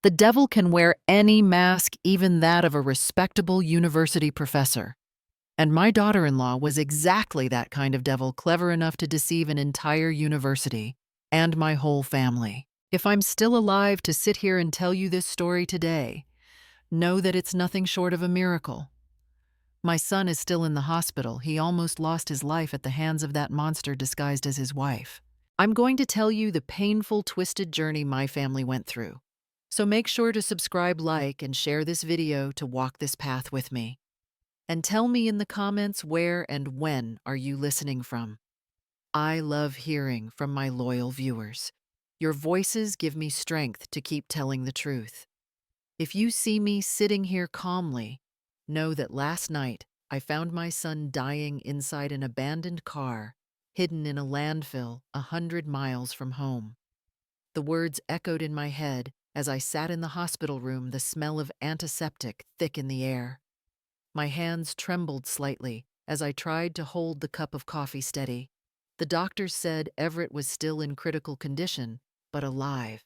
The devil can wear any mask, even that of a respectable university professor. And my daughter-in-law was exactly that kind of devil, clever enough to deceive an entire university and my whole family. If I'm still alive to sit here and tell you this story today, know that it's nothing short of a miracle. My son is still in the hospital. He almost lost his life at the hands of that monster disguised as his wife. I'm going to tell you the painful, twisted journey my family went through. So make sure to subscribe, like, and share this video to walk this path with me. And tell me in the comments where and when are you listening from. I love hearing from my loyal viewers. Your voices give me strength to keep telling the truth. If you see me sitting here calmly, know that last night I found my son dying inside an abandoned car, hidden in a landfill 100 miles from home. The words echoed in my head as I sat in the hospital room, the smell of antiseptic thick in the air. My hands trembled slightly as I tried to hold the cup of coffee steady. The doctors said Everett was still in critical condition, but alive.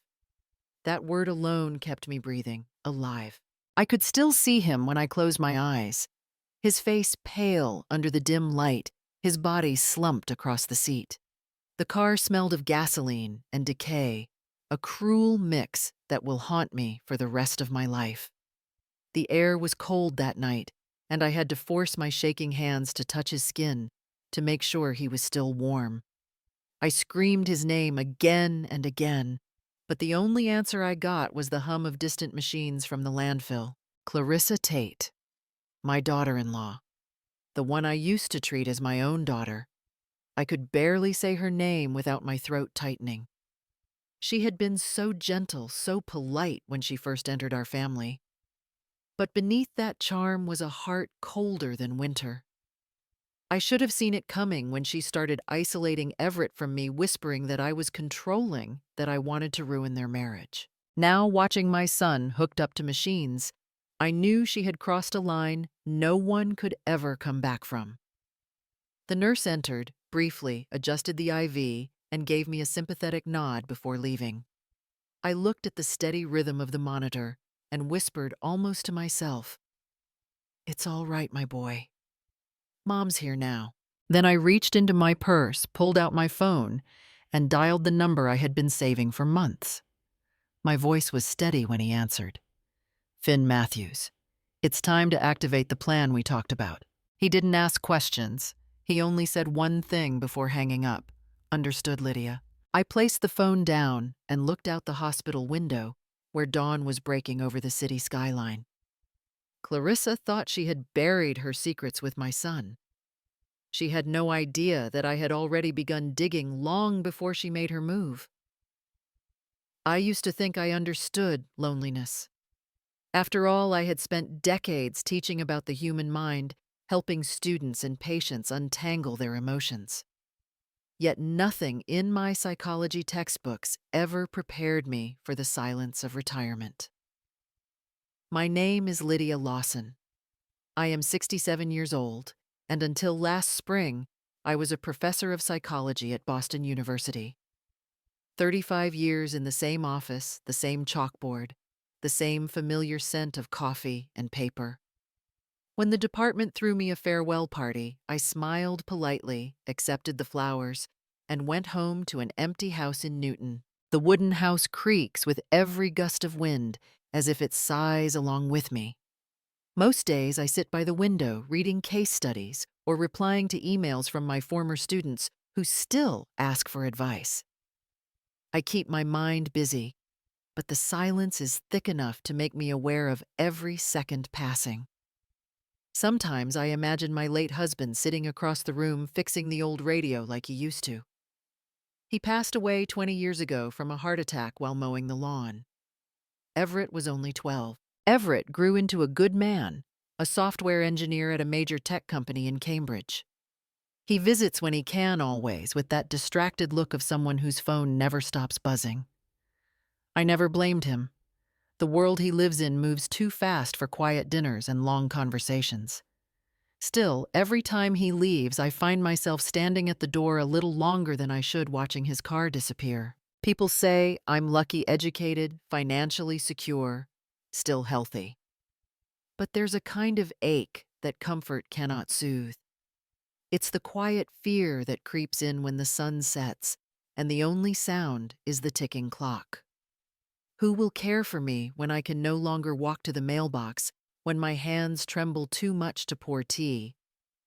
That word alone kept me breathing, alive. I could still see him when I closed my eyes. His face pale under the dim light, his body slumped across the seat. The car smelled of gasoline and decay, a cruel mix that will haunt me for the rest of my life. The air was cold that night, and I had to force my shaking hands to touch his skin to make sure he was still warm. I screamed his name again and again, but the only answer I got was the hum of distant machines from the landfill. Clarissa Tate, my daughter-in-law, the one I used to treat as my own daughter. I could barely say her name without my throat tightening. She had been so gentle, so polite when she first entered our family. But beneath that charm was a heart colder than winter. I should have seen it coming when she started isolating Everett from me, whispering that I was controlling, that I wanted to ruin their marriage. Now, watching my son hooked up to machines, I knew she had crossed a line no one could ever come back from. The nurse entered, briefly adjusted the IV, and gave me a sympathetic nod before leaving. I looked at the steady rhythm of the monitor and whispered almost to myself, "It's all right, my boy. Mom's here now." Then I reached into my purse, pulled out my phone, and dialed the number I had been saving for months. My voice was steady when he answered. "Finn Matthews. It's time to activate the plan we talked about." He didn't ask questions. He only said one thing before hanging up. "Understood, Lydia." I placed the phone down and looked out the hospital window, where dawn was breaking over the city skyline. Clarissa thought she had buried her secrets with my son. She had no idea that I had already begun digging long before she made her move. I used to think I understood loneliness. After all, I had spent decades teaching about the human mind, helping students and patients untangle their emotions. Yet nothing in my psychology textbooks ever prepared me for the silence of retirement. My name is Lydia Lawson. I am 67 years old, and until last spring, I was a professor of psychology at Boston University. 35 years in the same office, the same chalkboard, the same familiar scent of coffee and paper. When the department threw me a farewell party, I smiled politely, accepted the flowers, and went home to an empty house in Newton. The wooden house creaks with every gust of wind, as if it sighs along with me. Most days I sit by the window reading case studies or replying to emails from my former students who still ask for advice. I keep my mind busy, but the silence is thick enough to make me aware of every second passing. Sometimes I imagine my late husband sitting across the room fixing the old radio like he used to. He passed away 20 years ago from a heart attack while mowing the lawn. Everett was only 12. Everett grew into a good man, a software engineer at a major tech company in Cambridge. He visits when he can always, with that distracted look of someone whose phone never stops buzzing. I never blamed him. The world he lives in moves too fast for quiet dinners and long conversations. Still, every time he leaves, I find myself standing at the door a little longer than I should, watching his car disappear. People say I'm lucky educated, financially secure, still healthy. But there's a kind of ache that comfort cannot soothe. It's the quiet fear that creeps in when the sun sets, and the only sound is the ticking clock. Who will care for me when I can no longer walk to the mailbox, when my hands tremble too much to pour tea?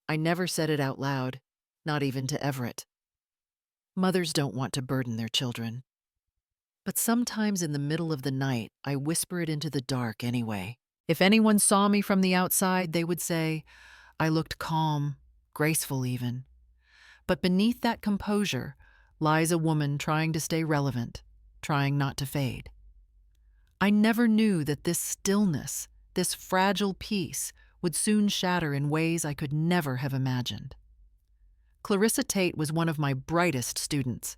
I never said it out loud, not even to Everett. Mothers don't want to burden their children. But sometimes in the middle of the night, I whisper it into the dark anyway. If anyone saw me from the outside, they would say, I looked calm, graceful even. But beneath that composure lies a woman trying to stay relevant, trying not to fade. I never knew that this stillness, this fragile peace, would soon shatter in ways I could never have imagined. Clarissa Tate was one of my brightest students.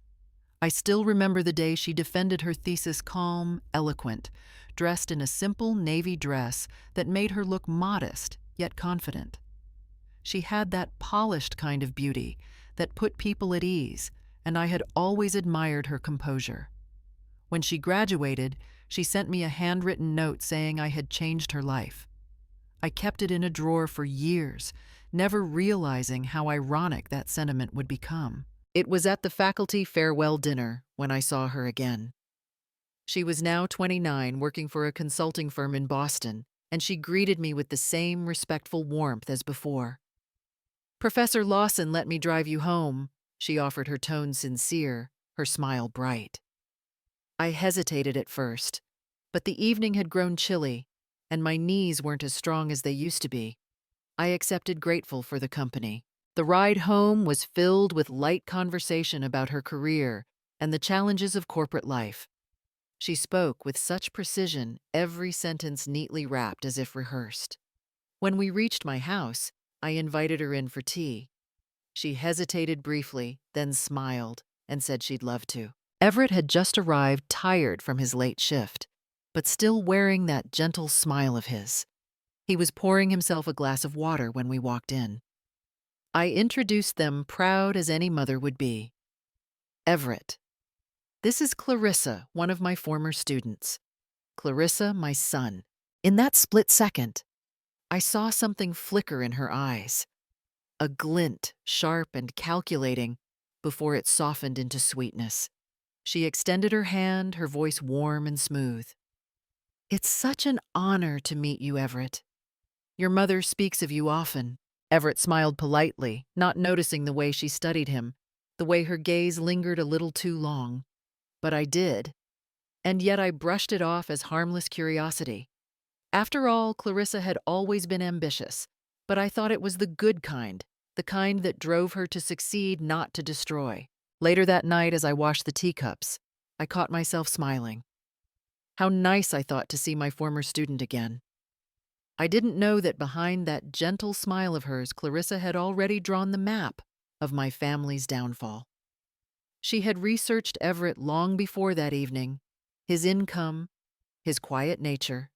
I still remember the day she defended her thesis calm, eloquent, dressed in a simple navy dress that made her look modest, yet confident. She had that polished kind of beauty that put people at ease, and I had always admired her composure. When she graduated, she sent me a handwritten note saying I had changed her life. I kept it in a drawer for years, never realizing how ironic that sentiment would become. It was at the faculty farewell dinner when I saw her again. She was now 29, working for a consulting firm in Boston, and she greeted me with the same respectful warmth as before. Professor Lawson let me drive you home, she offered, her tone sincere, her smile bright. I hesitated at first, but the evening had grown chilly, and my knees weren't as strong as they used to be. I accepted, grateful for the company. The ride home was filled with light conversation about her career and the challenges of corporate life. She spoke with such precision, every sentence neatly wrapped as if rehearsed. When we reached my house, I invited her in for tea. She hesitated briefly, then smiled and said she'd love to. Everett had just arrived, tired from his late shift, but still wearing that gentle smile of his. He was pouring himself a glass of water when we walked in. I introduced them, proud as any mother would be. Everett, this is Clarissa, one of my former students. Clarissa, my son. In that split second, I saw something flicker in her eyes. A glint, sharp and calculating, before it softened into sweetness. She extended her hand, her voice warm and smooth. It's such an honor to meet you, Everett. Your mother speaks of you often. Everett smiled politely, not noticing the way she studied him, the way her gaze lingered a little too long. But I did, and yet I brushed it off as harmless curiosity. After all, Clarissa had always been ambitious, but I thought it was the good kind, the kind that drove her to succeed, not to destroy. Later that night, as I washed the teacups, I caught myself smiling. How nice I thought to see my former student again. I didn't know that behind that gentle smile of hers, Clarissa had already drawn the map of my family's downfall. She had researched Everett long before that evening, his income, his quiet nature,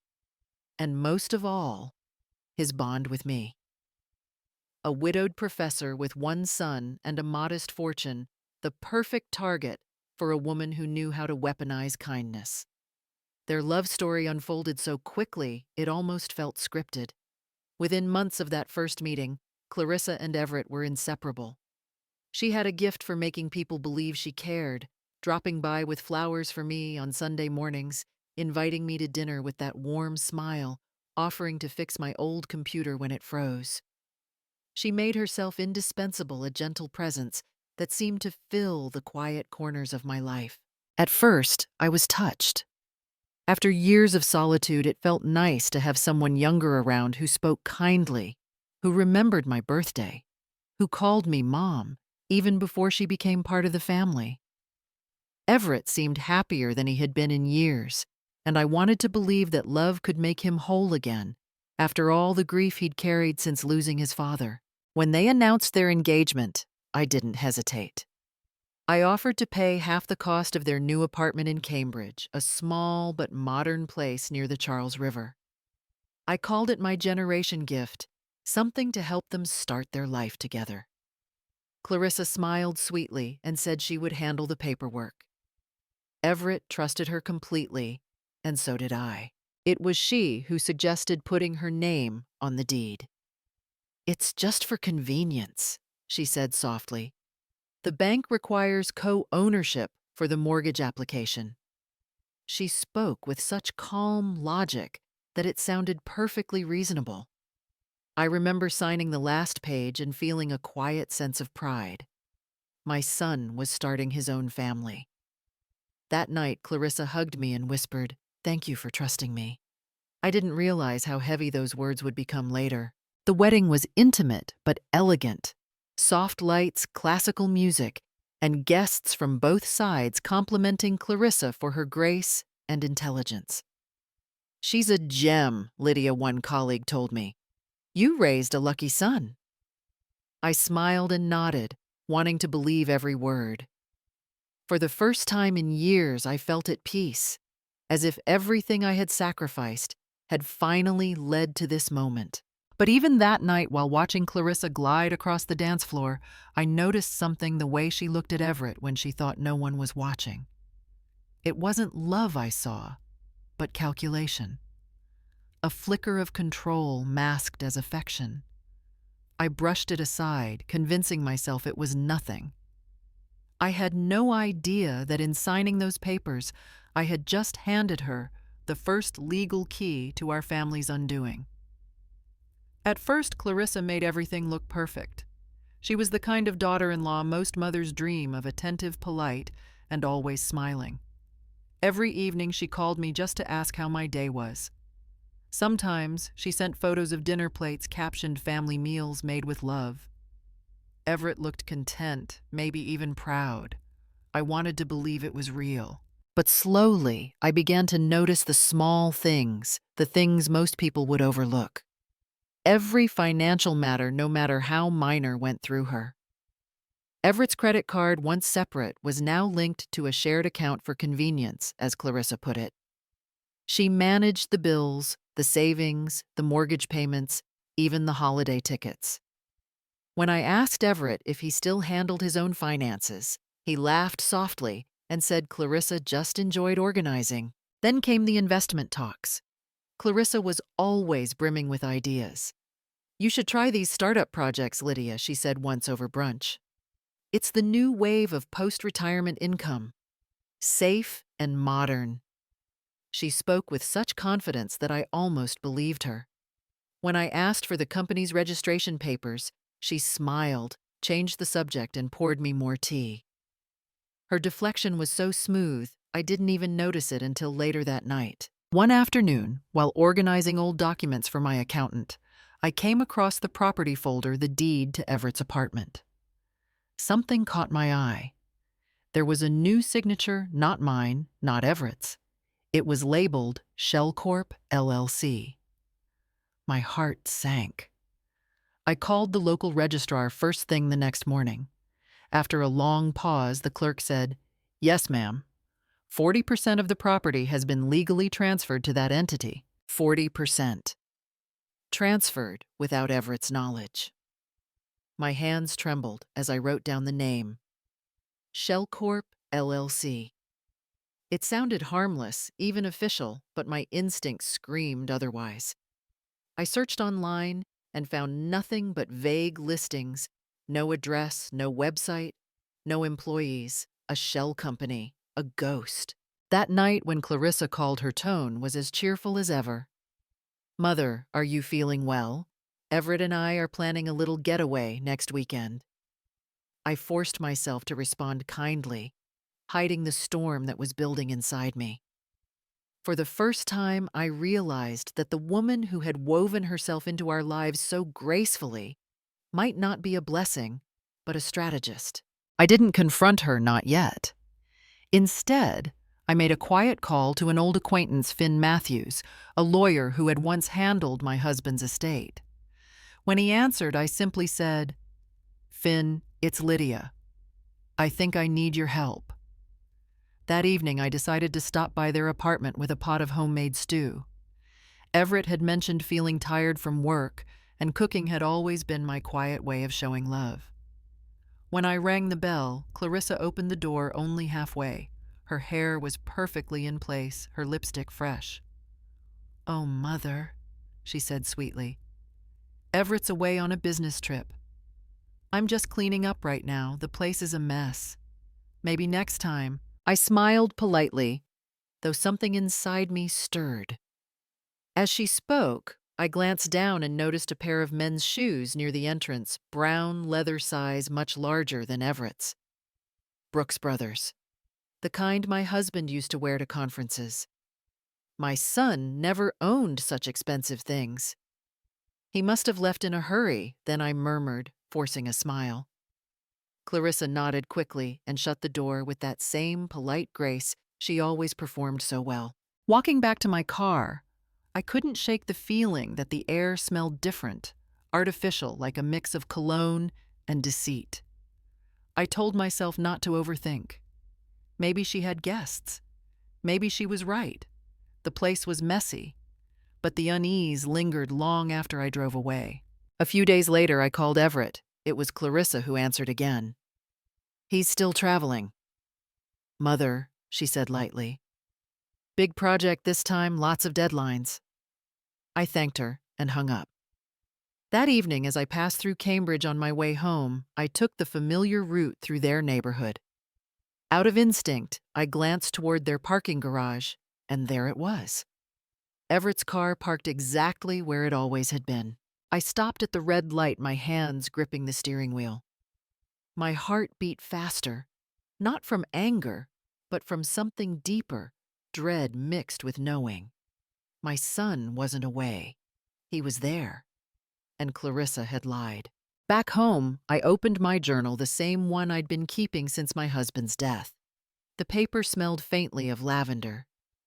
and most of all, his bond with me. A widowed professor with one son and a modest fortune, the perfect target for a woman who knew how to weaponize kindness. Their love story unfolded so quickly, it almost felt scripted. Within months of that first meeting, Clarissa and Everett were inseparable. She had a gift for making people believe she cared, dropping by with flowers for me on Sunday mornings, inviting me to dinner with that warm smile, offering to fix my old computer when it froze. She made herself indispensable, a gentle presence that seemed to fill the quiet corners of my life. At first, I was touched. After years of solitude, it felt nice to have someone younger around who spoke kindly, who remembered my birthday, who called me Mom, even before she became part of the family. Everett seemed happier than he had been in years, and I wanted to believe that love could make him whole again, after all the grief he'd carried since losing his father. When they announced their engagement, I didn't hesitate. I offered to pay half the cost of their new apartment in Cambridge, a small but modern place near the Charles River. I called it my generation gift, something to help them start their life together. Clarissa smiled sweetly and said she would handle the paperwork. Everett trusted her completely, and so did I. It was she who suggested putting her name on the deed. "It's just for convenience," she said softly. "The bank requires co-ownership for the mortgage application." She spoke with such calm logic that it sounded perfectly reasonable. I remember signing the last page and feeling a quiet sense of pride. My son was starting his own family. That night, Clarissa hugged me and whispered, "Thank you for trusting me." I didn't realize how heavy those words would become later. The wedding was intimate but elegant. Soft lights, classical music, and guests from both sides complimenting Clarissa for her grace and intelligence. "She's a gem," Lydia, one colleague, told me. "You raised a lucky son." I smiled and nodded, wanting to believe every word. For the first time in years, I felt at peace, as if everything I had sacrificed had finally led to this moment. But even that night, while watching Clarissa glide across the dance floor, I noticed something: the way she looked at Everett when she thought no one was watching. It wasn't love I saw, but calculation. A flicker of control masked as affection. I brushed it aside, convincing myself it was nothing. I had no idea that in signing those papers, I had just handed her the first legal key to our family's undoing. At first, Clarissa made everything look perfect. She was the kind of daughter-in-law most mothers dream of: attentive, polite, and always smiling. Every evening she called me just to ask how my day was. Sometimes she sent photos of dinner plates captioned "family meals made with love." Everett looked content, maybe even proud. I wanted to believe it was real. But slowly, I began to notice the small things, the things most people would overlook. Every financial matter, no matter how minor, went through her. Everett's credit card, once separate, was now linked to a shared account for convenience, as Clarissa put it. She managed the bills, the savings, the mortgage payments, even the holiday tickets. When I asked Everett if he still handled his own finances, he laughed softly and said Clarissa just enjoyed organizing. Then came the investment talks. Clarissa was always brimming with ideas. "You should try these startup projects, Lydia," she said once over brunch. "It's the new wave of post-retirement income. Safe and modern." She spoke with such confidence that I almost believed her. When I asked for the company's registration papers, she smiled, changed the subject, and poured me more tea. Her deflection was so smooth, I didn't even notice it until later that night. One afternoon, while organizing old documents for my accountant, I came across the property folder, the deed to Everett's apartment. Something caught my eye. There was a new signature, not mine, not Everett's. It was labeled Shell Corp. LLC. My heart sank. I called the local registrar first thing the next morning. After a long pause, the clerk said, "Yes, ma'am. 40% of the property has been legally transferred to that entity." 40%. Transferred without Everett's knowledge. My hands trembled as I wrote down the name. Shell Corp. LLC. It sounded harmless, even official, but my instincts screamed otherwise. I searched online and found nothing but vague listings: no address, no website, no employees, a shell company, a ghost. That night, when Clarissa called, her tone was as cheerful as ever. "Mother, are you feeling well? Everett and I are planning a little getaway next weekend." I forced myself to respond kindly, hiding the storm that was building inside me. For the first time, I realized that the woman who had woven herself into our lives so gracefully might not be a blessing, but a strategist. I didn't confront her, not yet. Instead, I made a quiet call to an old acquaintance, Finn Matthews, a lawyer who had once handled my husband's estate. When he answered, I simply said, "Finn, it's Lydia. I think I need your help." That evening, I decided to stop by their apartment with a pot of homemade stew. Everett had mentioned feeling tired from work, and cooking had always been my quiet way of showing love. When I rang the bell, Clarissa opened the door only halfway, Her hair was perfectly in place, her lipstick fresh. "Oh, Mother," she said sweetly. "Everett's away on a business trip. I'm just cleaning up right now. The place is a mess. Maybe next time." I smiled politely, though something inside me stirred. As she spoke, I glanced down and noticed a pair of men's shoes near the entrance, brown leather size, much larger than Everett's. Brooks Brothers. The kind my husband used to wear to conferences. My son never owned such expensive things. He must have left in a hurry, then I murmured, forcing a smile. Clarissa nodded quickly and shut the door with that same polite grace she always performed so well. Walking back to my car, I couldn't shake the feeling that the air smelled different, artificial, like a mix of cologne and deceit. I told myself not to overthink. Maybe she had guests. Maybe she was right. The place was messy, but the unease lingered long after I drove away. A few days later, I called Everett. It was Clarissa who answered again. "He's still traveling." "Mother," she said lightly. "Big project this time, lots of deadlines." I thanked her and hung up. That evening, as I passed through Cambridge on my way home, I took the familiar route through their neighborhood. Out of instinct, I glanced toward their parking garage, and there it was. Everett's car parked exactly where it always had been. I stopped at the red light, my hands gripping the steering wheel. My heart beat faster, not from anger, but from something deeper, dread mixed with knowing. My son wasn't away. He was there. And Clarissa had lied. Back home, I opened my journal, the same one I'd been keeping since my husband's death. The paper smelled faintly of lavender,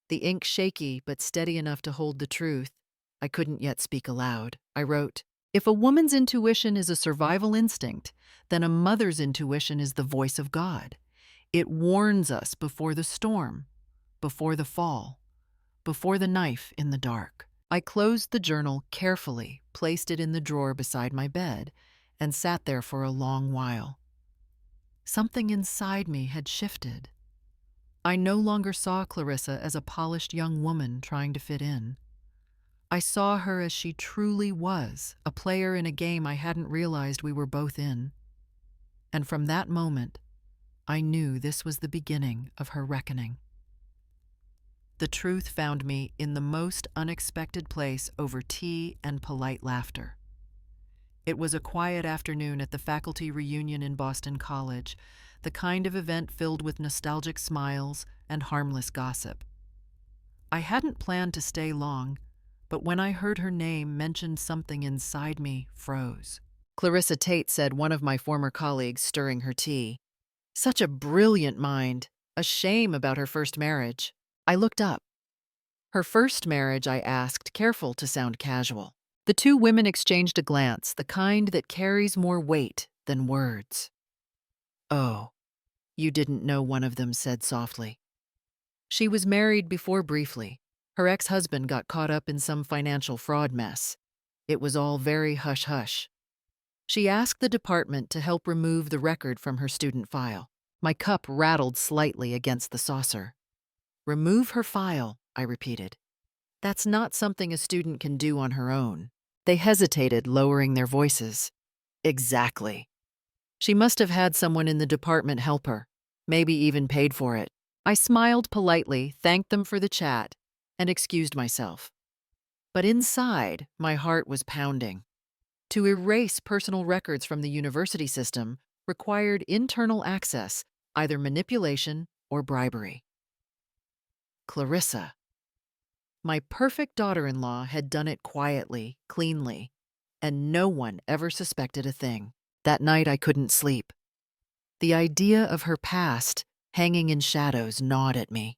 the ink shaky but steady enough to hold the truth. I couldn't yet speak aloud. I wrote, "If a woman's intuition is a survival instinct, then a mother's intuition is the voice of God. It warns us before the storm, before the fall, before the knife in the dark." I closed the journal carefully, placed it in the drawer beside my bed, and sat there for a long while. Something inside me had shifted. I no longer saw Clarissa as a polished young woman trying to fit in. I saw her as she truly was, a player in a game I hadn't realized we were both in. And from that moment, I knew this was the beginning of her reckoning. The truth found me in the most unexpected place over tea and polite laughter. It was a quiet afternoon at the faculty reunion in Boston College, the kind of event filled with nostalgic smiles and harmless gossip. I hadn't planned to stay long, but when I heard her name mentioned, something inside me froze. Clarissa Tate, said one of my former colleagues, stirring her tea. Such a brilliant mind. A shame about her first marriage. I looked up. Her first marriage, I asked, careful to sound casual. The two women exchanged a glance, the kind that carries more weight than words. "Oh, you didn't know," one of them said softly. "She was married before briefly. Her ex-husband got caught up in some financial fraud mess. It was all very hush-hush. She asked the department to help remove the record from her student file." My cup rattled slightly against the saucer. "Remove her file," I repeated. "That's not something a student can do on her own." They hesitated, lowering their voices. "Exactly. She must have had someone in the department help her, maybe even paid for it." I smiled politely, thanked them for the chat, and excused myself. But inside, my heart was pounding. To erase personal records from the university system required internal access, either manipulation or bribery. Clarissa. My perfect daughter-in-law had done it quietly, cleanly, and no one ever suspected a thing. That night I couldn't sleep. The idea of her past, hanging in shadows, gnawed at me.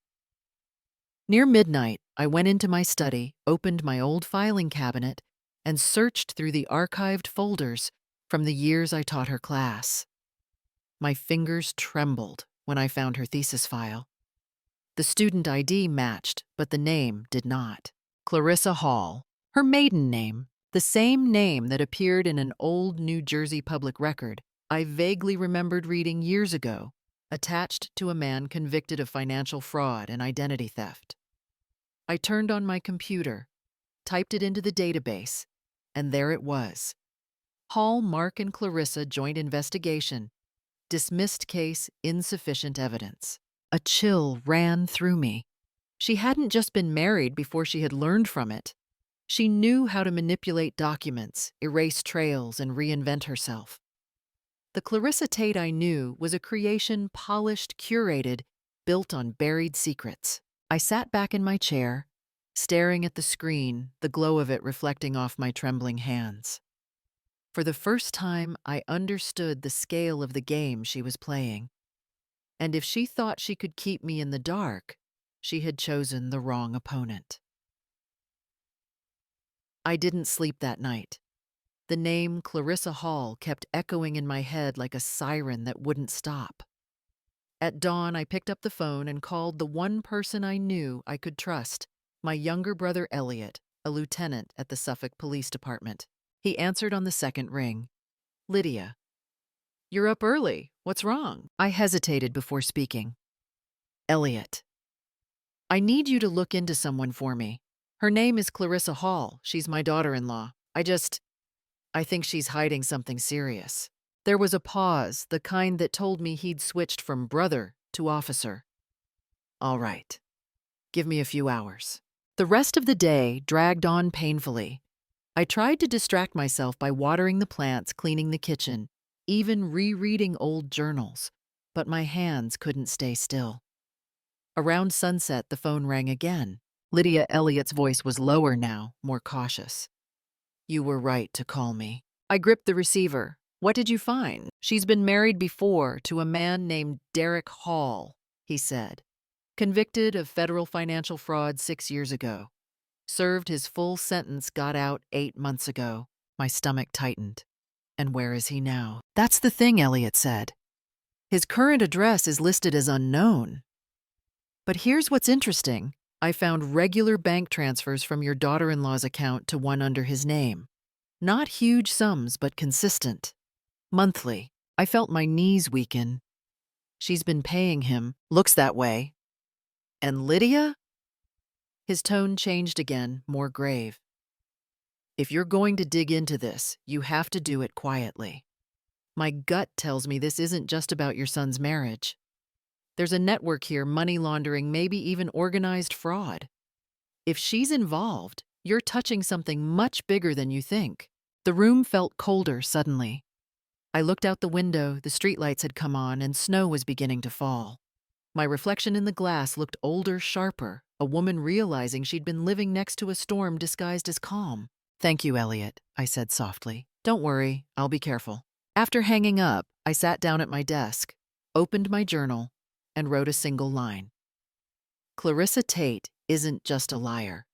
Near midnight, I went into my study, opened my old filing cabinet, and searched through the archived folders from the years I taught her class. My fingers trembled when I found her thesis file. The student ID matched, but the name did not. Clarissa Hall, her maiden name, the same name that appeared in an old New Jersey public record I vaguely remembered reading years ago, attached to a man convicted of financial fraud and identity theft. I turned on my computer, typed it into the database, and there it was. Hall, Mark, and Clarissa joint investigation. Dismissed case, insufficient evidence. A chill ran through me. She hadn't just been married before she had learned from it. She knew how to manipulate documents, erase trails, and reinvent herself. The Clarissa Tate I knew was a creation polished, curated, built on buried secrets. I sat back in my chair, staring at the screen, the glow of it reflecting off my trembling hands. For the first time, I understood the scale of the game she was playing. And if she thought she could keep me in the dark, she had chosen the wrong opponent. I didn't sleep that night. The name Clarissa Hall kept echoing in my head like a siren that wouldn't stop. At dawn, I picked up the phone and called the one person I knew I could trust, my younger brother Elliot, a lieutenant at the Suffolk Police Department. He answered on the second ring. "Lydia, you're up early. What's wrong?" I hesitated before speaking. "Elliot, I need you to look into someone for me. Her name is Clarissa Hall. She's my daughter-in-law. I think she's hiding something serious." There was a pause, the kind that told me he'd switched from brother to officer. "All right. Give me a few hours." The rest of the day dragged on painfully. I tried to distract myself by watering the plants, cleaning the kitchen, even rereading old journals, but my hands couldn't stay still. Around sunset, the phone rang again. Lydia Elliott's voice was lower now, more cautious. "You were right to call me." I gripped the receiver. "What did you find?" "She's been married before to a man named Derek Hall," he said. "Convicted of federal financial fraud 6 years ago. Served his full sentence, got out 8 months ago." My stomach tightened. "And where is he now?" "That's the thing," Elliot said. "His current address is listed as unknown. But here's what's interesting. I found regular bank transfers from your daughter-in-law's account to one under his name. Not huge sums, but consistent. Monthly." I felt my knees weaken. "She's been paying him. Looks that way." "And Lydia?" His tone changed again, more grave. "If you're going to dig into this, you have to do it quietly. My gut tells me this isn't just about your son's marriage. There's a network here, money laundering, maybe even organized fraud. If she's involved, you're touching something much bigger than you think." The room felt colder suddenly. I looked out the window, the streetlights had come on, and snow was beginning to fall. My reflection in the glass looked older, sharper, a woman realizing she'd been living next to a storm disguised as calm. "Thank you, Elliot," I said softly. "Don't worry, I'll be careful." After hanging up, I sat down at my desk, opened my journal, and wrote a single line. Clarissa Tate isn't just a liar.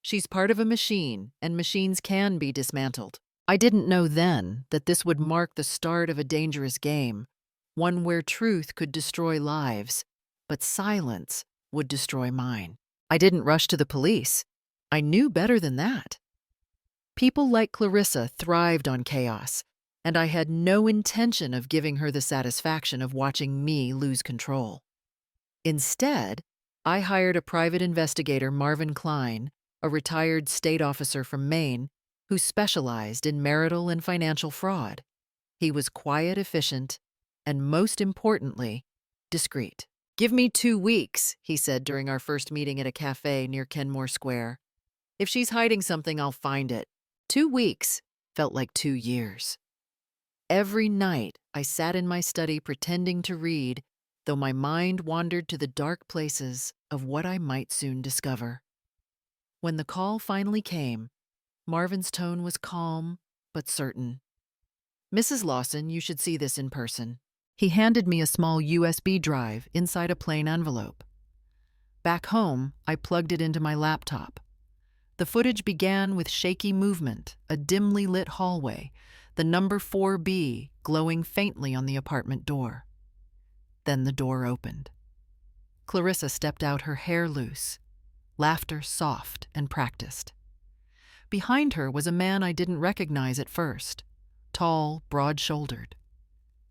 She's part of a machine, and machines can be dismantled. I didn't know then that this would mark the start of a dangerous game, one where truth could destroy lives, but silence would destroy mine. I didn't rush to the police. I knew better than that. People like Clarissa thrived on chaos, and I had no intention of giving her the satisfaction of watching me lose control. Instead, I hired a private investigator, Marvin Klein, a retired state officer from Maine, who specialized in marital and financial fraud. He was quiet, efficient, and most importantly, discreet. "Give me 2 weeks, he said during our first meeting at a cafe near Kenmore Square. "If she's hiding something, I'll find it." 2 weeks felt like 2 years. Every night, I sat in my study pretending to read, though my mind wandered to the dark places of what I might soon discover. When the call finally came, Marvin's tone was calm but certain. "Mrs. Lawson, you should see this in person." He handed me a small USB drive inside a plain envelope. Back home, I plugged it into my laptop. The footage began with shaky movement, a dimly lit hallway, the number 4B glowing faintly on the apartment door. Then the door opened. Clarissa stepped out, her hair loose, laughter soft and practiced. Behind her was a man I didn't recognize at first, tall, broad-shouldered.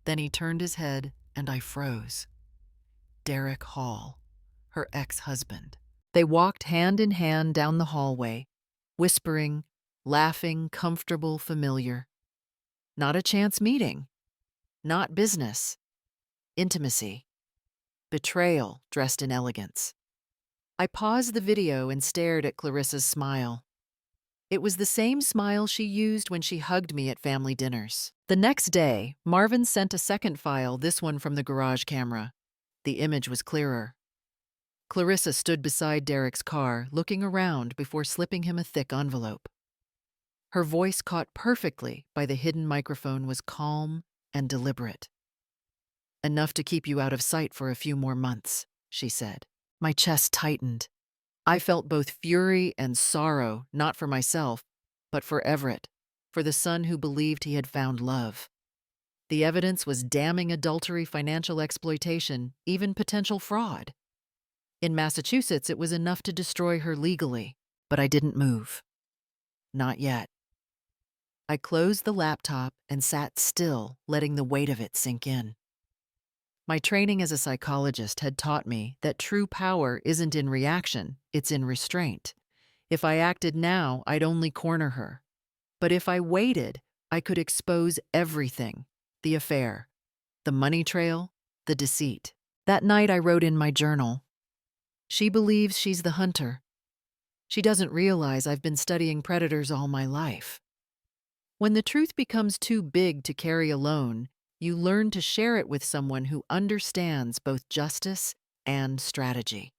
Then he turned his head and I froze. Derek Hall, her ex-husband. They walked hand in hand down the hallway, whispering, laughing, comfortable, familiar. Not a chance meeting. Not business. Intimacy. Betrayal dressed in elegance. I paused the video and stared at Clarissa's smile. It was the same smile she used when she hugged me at family dinners. The next day, Marvin sent a second file, this one from the garage camera. The image was clearer. Clarissa stood beside Derek's car, looking around before slipping him a thick envelope. Her voice, caught perfectly by the hidden microphone, was calm and deliberate. "Enough to keep you out of sight for a few more months," she said. My chest tightened. I felt both fury and sorrow, not for myself, but for Everett, for the son who believed he had found love. The evidence was damning: adultery, financial exploitation, even potential fraud. In Massachusetts, it was enough to destroy her legally, but I didn't move. Not yet. I closed the laptop and sat still, letting the weight of it sink in. My training as a psychologist had taught me that true power isn't in reaction, it's in restraint. If I acted now, I'd only corner her. But if I waited, I could expose everything: the affair, the money trail, the deceit. That night, I wrote in my journal, "She believes she's the hunter. She doesn't realize I've been studying predators all my life." When the truth becomes too big to carry alone, you learn to share it with someone who understands both justice and strategy.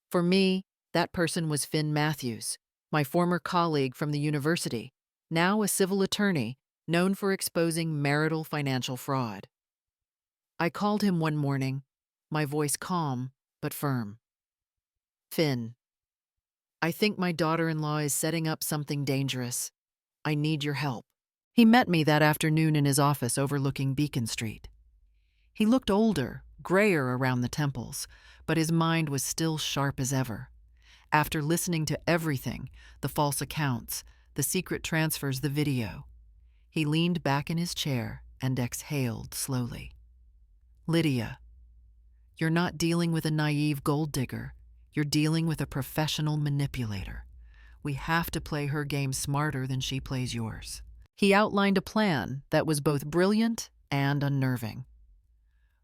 For me, that person was Finn Matthews, my former colleague from the university, now a civil attorney known for exposing marital financial fraud. I called him one morning, my voice calm but firm. "Finn, I think my daughter-in-law is setting up something dangerous. I need your help." He met me that afternoon in his office overlooking Beacon Street. He looked older, grayer around the temples, but his mind was still sharp as ever. After listening to everything, the false accounts, the secret transfers, the video, he leaned back in his chair and exhaled slowly. "Lydia, you're not dealing with a naive gold digger. You're dealing with a professional manipulator. We have to play her game smarter than she plays yours." He outlined a plan that was both brilliant and unnerving.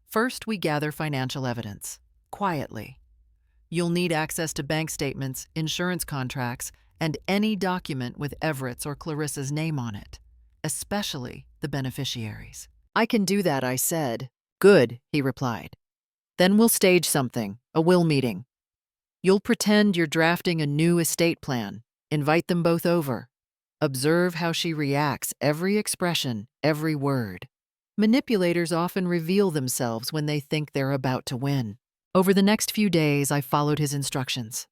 "First, we gather financial evidence, quietly. You'll need access to bank statements, insurance contracts, and any document with Everett's or Clarissa's name on it, especially the beneficiaries." "I can do that," I said. "Good," he replied. "Then we'll stage something, a will meeting. You'll pretend you're drafting a new estate plan, invite them both over. Observe how she reacts, every expression, every word. Manipulators often reveal themselves when they think they're about to win." Over the next few days, I followed his instructions.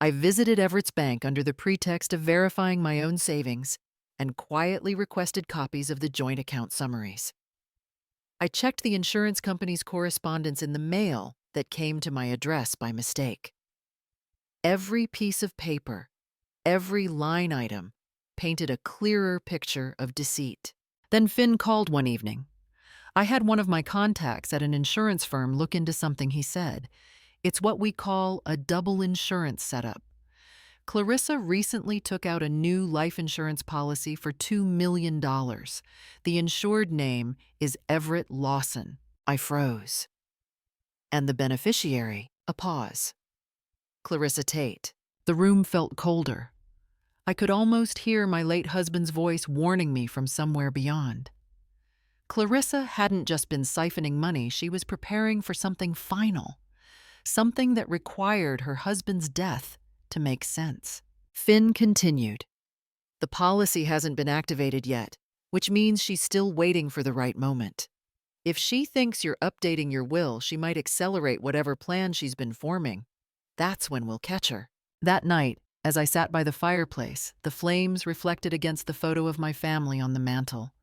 I visited Everett's bank under the pretext of verifying my own savings and quietly requested copies of the joint account summaries. I checked the insurance company's correspondence in the mail that came to my address by mistake. Every piece of paper, every line item, painted a clearer picture of deceit. Then Finn called one evening. I had one of my contacts at an insurance firm look into something he said. It's what we call a double insurance setup. Clarissa recently took out a new life insurance policy for $2 million. The insured name is Everett Lawson. I froze. And the beneficiary, a pause. Clarissa Tate. The room felt colder. I could almost hear my late husband's voice warning me from somewhere beyond. Clarissa hadn't just been siphoning money, she was preparing for something final, something that required her husband's death to make sense. Finn continued. "The policy hasn't been activated yet, which means she's still waiting for the right moment. If she thinks you're updating your will, she might accelerate whatever plan she's been forming. That's when we'll catch her." That night, as I sat by the fireplace, the flames reflected against the photo of my family on the mantel.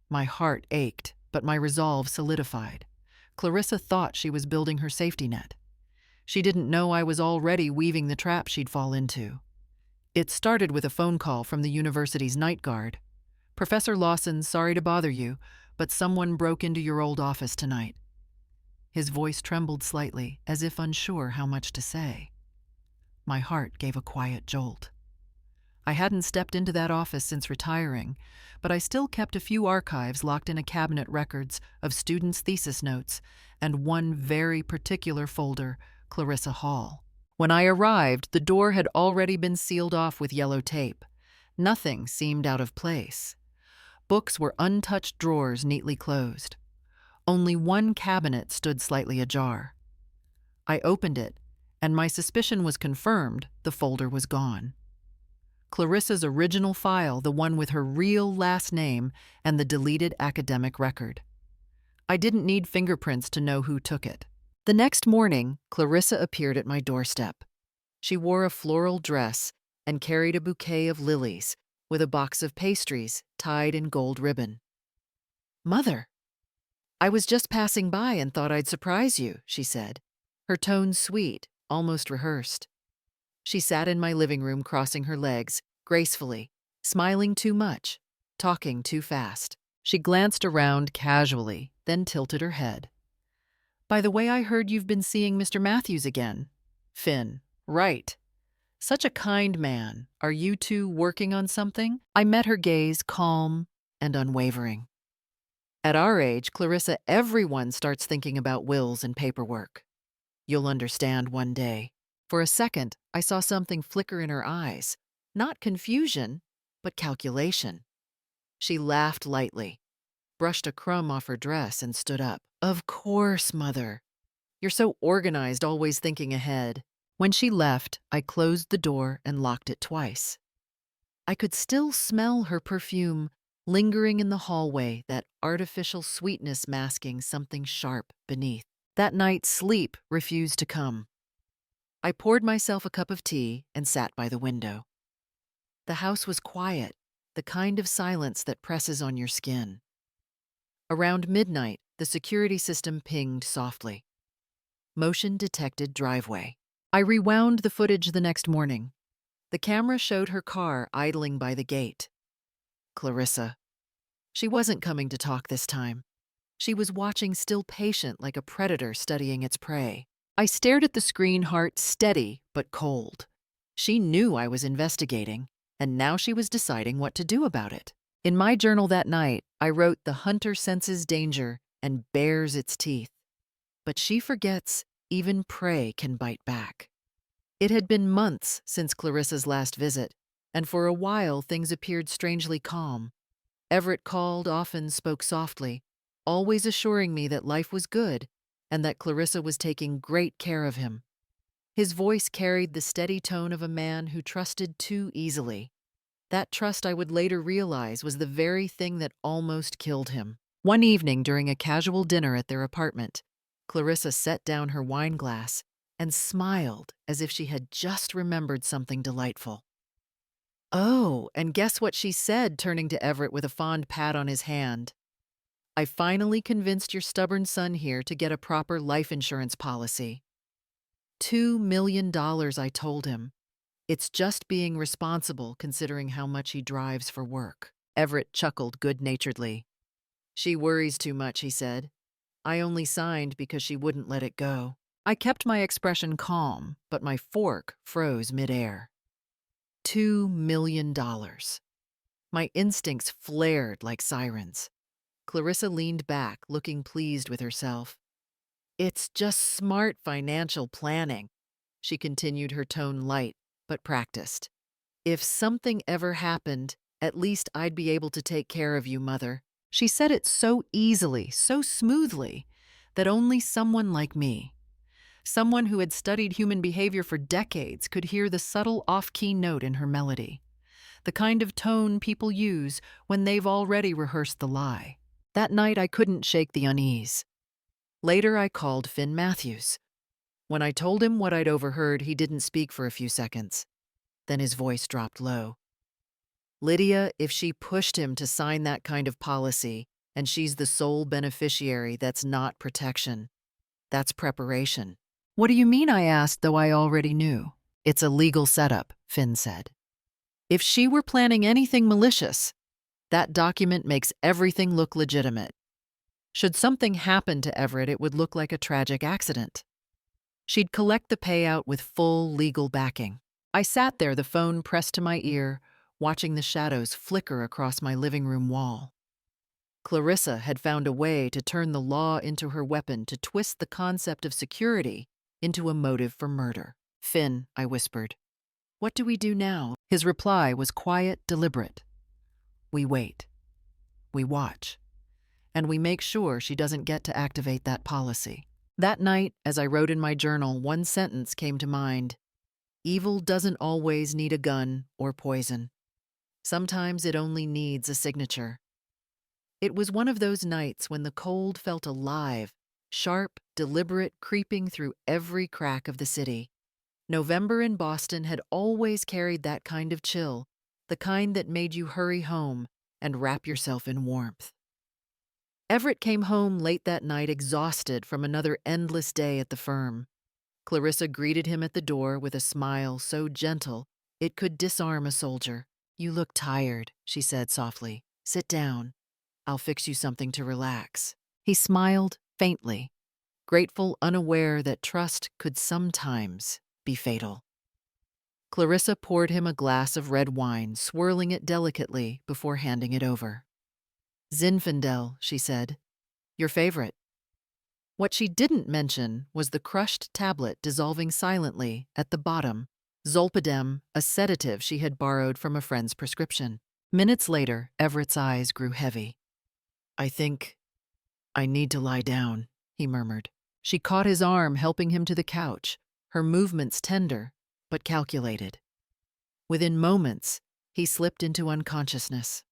My heart ached, but my resolve solidified. Clarissa thought she was building her safety net. She didn't know I was already weaving the trap she'd fall into. It started with a phone call from the university's night guard. "Professor Lawson, sorry to bother you, but someone broke into your old office tonight." His voice trembled slightly, as if unsure how much to say. My heart gave a quiet jolt. I hadn't stepped into that office since retiring, but I still kept a few archives locked in a cabinet records of students' thesis notes and one very particular folder, Clarissa Hall. When I arrived, the door had already been sealed off with yellow tape. Nothing seemed out of place. Books were untouched drawers neatly closed. Only one cabinet stood slightly ajar. I opened it, and my suspicion was confirmed. The folder was gone. Clarissa's original file, the one with her real last name and the deleted academic record. I didn't need fingerprints to know who took it. The next morning, Clarissa appeared at my doorstep. She wore a floral dress and carried a bouquet of lilies with a box of pastries tied in gold ribbon. "Mother, I was just passing by and thought I'd surprise you," she said, her tone sweet, almost rehearsed. She sat in my living room crossing her legs, gracefully, smiling too much, talking too fast. She glanced around casually, then tilted her head. "By the way, I heard you've been seeing Mr. Matthews again." "Finn, right. Such a kind man. Are you two working on something?" I met her gaze, calm and unwavering. "At our age, Clarissa, everyone starts thinking about wills and paperwork. You'll understand one day." For a second, I saw something flicker in her eyes. Not confusion, but calculation. She laughed lightly, brushed a crumb off her dress, and stood up. "Of course, Mother. You're so organized, always thinking ahead." When she left, I closed the door and locked it twice. I could still smell her perfume lingering in the hallway, that artificial sweetness masking something sharp beneath. That night, sleep refused to come. I poured myself a cup of tea and sat by the window. The house was quiet, the kind of silence that presses on your skin. Around midnight, the security system pinged softly. Motion detected driveway. I rewound the footage the next morning. The camera showed her car idling by the gate. Clarissa. She wasn't coming to talk this time. She was watching, still patient like a predator studying its prey. I stared at the screen, heart steady but cold. She knew I was investigating, and now she was deciding what to do about it. In my journal that night, I wrote, "The hunter senses danger and bares its teeth. But she forgets even prey can bite back." It had been months since Clarissa's last visit, and for a while things appeared strangely calm. Everett called, often spoke softly, always assuring me that life was good and that Clarissa was taking great care of him. His voice carried the steady tone of a man who trusted too easily. That trust, I would later realize, was the very thing that almost killed him. One evening during a casual dinner at their apartment, Clarissa set down her wine glass and smiled as if she had just remembered something delightful. "Oh, and guess what she said," turning to Everett with a fond pat on his hand. "I finally convinced your stubborn son here to get a proper life insurance policy." $2 million, I told him. "It's just being responsible considering how much he drives for work." Everett chuckled good-naturedly. "She worries too much," he said. "I only signed because she wouldn't let it go." I kept my expression calm, but my fork froze midair. $2 million. My instincts flared like sirens. Clarissa leaned back, looking pleased with herself. "It's just smart financial planning," she continued, her tone light but practiced. "If something ever happened, at least I'd be able to take care of you, Mother." She said it so easily, so smoothly, that only someone like me, someone who had studied human behavior for decades, could hear the subtle off-key note in her melody, the kind of tone people use when they've already rehearsed the lie. That night, I couldn't shake the unease. Later, I called Finn Matthews. When I told him what I'd overheard, he didn't speak for a few seconds. Then his voice dropped low. "Lydia, if she pushed him to sign that kind of policy, and she's the sole beneficiary, that's not protection. That's preparation." "What do you mean?" I asked, though I already knew. "It's a legal setup," Finn said. "If she were planning anything malicious, that document makes everything look legitimate." Should something happen to Everett, it would look like a tragic accident. She'd collect the payout with full legal backing. I sat there, the phone pressed to my ear, watching the shadows flicker across my living room wall. Clarissa had found a way to turn the law into her weapon, to twist the concept of security into a motive for murder. "Finn," I whispered, "what do we do now?" His reply was quiet, deliberate. "We wait. We watch. And we make sure she doesn't get to activate that policy." That night, as I wrote in my journal, one sentence came to mind. Evil doesn't always need a gun or poison. Sometimes it only needs a signature. It was one of those nights when the cold felt alive, sharp, deliberate, creeping through every crack of the city. November in Boston had always carried that kind of chill, the kind that made you hurry home and wrap yourself in warmth. Everett came home late that night, exhausted from another endless day at the firm. Clarissa greeted him at the door with a smile so gentle it could disarm a soldier. "You look tired," she said softly. "Sit down. I'll fix you something to relax." He smiled faintly, grateful, unaware that trust could sometimes be fatal. Clarissa poured him a glass of red wine, swirling it delicately before handing it over. "Zinfandel," she said. "Your favorite." What she didn't mention was the crushed tablet dissolving silently at the bottom, zolpidem, a sedative she had borrowed from a friend's prescription. Minutes later, Everett's eyes grew heavy. "I think I need to lie down," he murmured. She caught his arm, helping him to the couch, her movements tender but calculated. Within moments, he slipped into unconsciousness.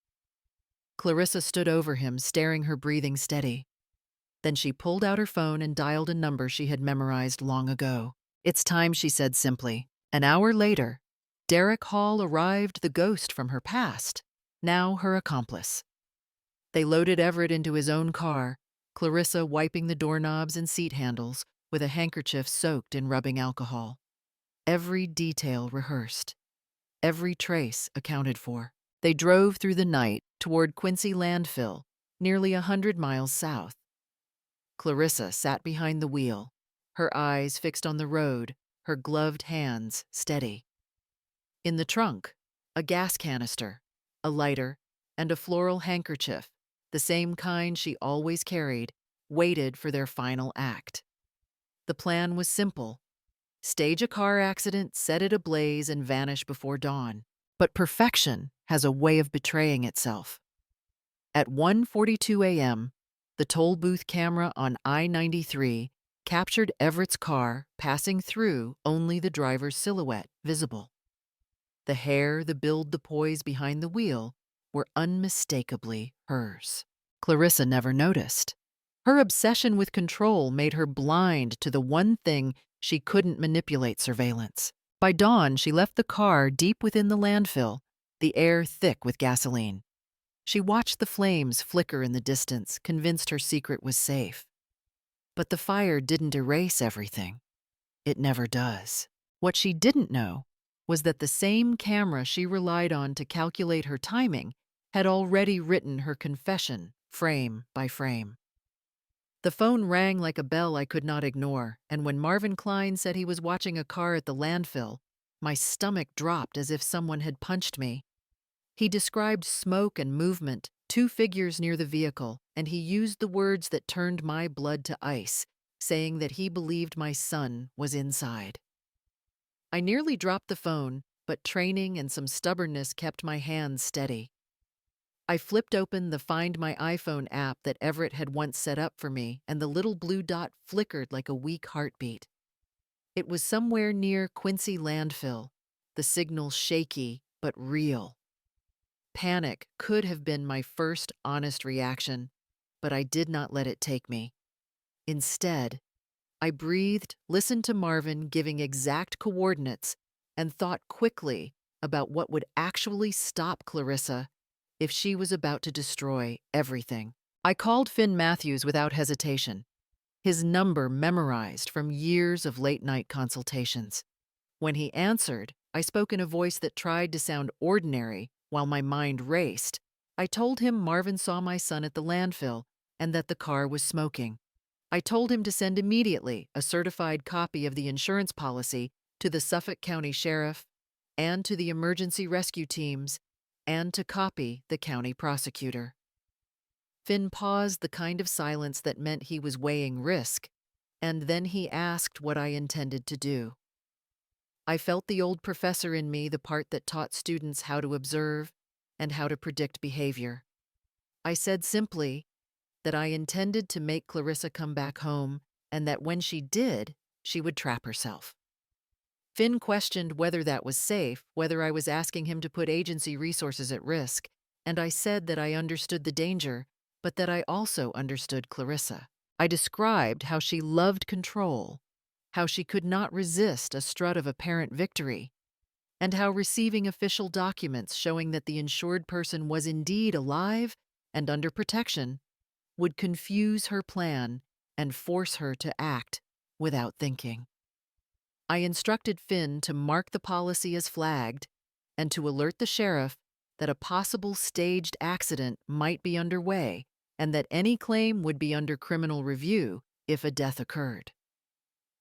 Clarissa stood over him, staring, her breathing steady. Then she pulled out her phone and dialed a number she had memorized long ago. "It's time," she said simply. An hour later, Derek Hall arrived, the ghost from her past, now her accomplice. They loaded Everett into his own car, Clarissa wiping the doorknobs and seat handles with a handkerchief soaked in rubbing alcohol. Every detail rehearsed, every trace accounted for. They drove through the night toward Quincy Landfill, nearly 100 miles south. Clarissa sat behind the wheel, her eyes fixed on the road, her gloved hands steady. In the trunk, a gas canister, a lighter, and a floral handkerchief, the same kind she always carried, waited for their final act. The plan was simple: stage a car accident, set it ablaze, and vanish before dawn. But perfection has a way of betraying itself. At 1:42 a.m., the toll booth camera on I-93 captured Everett's car passing through, only the driver's silhouette visible. The hair, the build, the poise behind the wheel were unmistakably hers. Clarissa never noticed. Her obsession with control made her blind to the one thing she couldn't manipulate: surveillance. By dawn, she left the car deep within the landfill, the air thick with gasoline. She watched the flames flicker in the distance, convinced her secret was safe. But the fire didn't erase everything. It never does. What she didn't know was that the same camera she relied on to calculate her timing had already written her confession, frame by frame. The phone rang like a bell I could not ignore, and when Marvin Klein said he was watching a car at the landfill, my stomach dropped as if someone had punched me. He described smoke and movement, two figures near the vehicle, and he used the words that turned my blood to ice, saying that he believed my son was inside. I nearly dropped the phone, but training and some stubbornness kept my hands steady. I flipped open the Find My iPhone app that Everett had once set up for me, and the little blue dot flickered like a weak heartbeat. It was somewhere near Quincy Landfill, the signal shaky but real. Panic could have been my first honest reaction, but I did not let it take me. Instead, I breathed, listened to Marvin giving exact coordinates, and thought quickly about what would actually stop Clarissa if she was about to destroy everything. I called Finn Matthews without hesitation, his number memorized from years of late-night consultations. When he answered, I spoke in a voice that tried to sound ordinary while my mind raced. I told him Marvin saw my son at the landfill, and that the car was smoking. I told him to send immediately a certified copy of the insurance policy to the Suffolk County Sheriff and to the emergency rescue teams, and to copy the county prosecutor. Finn paused the kind of silence that meant he was weighing risk, and then he asked what I intended to do. I felt the old professor in me, the part that taught students how to observe and how to predict behavior. I said simply that I intended to make Clarissa come back home, and that when she did, she would trap herself. Finn questioned whether that was safe, whether I was asking him to put agency resources at risk, and I said that I understood the danger, but that I also understood Clarissa. I described how she loved control, how she could not resist a strut of apparent victory, and how receiving official documents showing that the insured person was indeed alive and under protection would confuse her plan and force her to act without thinking. I instructed Finn to mark the policy as flagged and to alert the sheriff that a possible staged accident might be underway and that any claim would be under criminal review if a death occurred.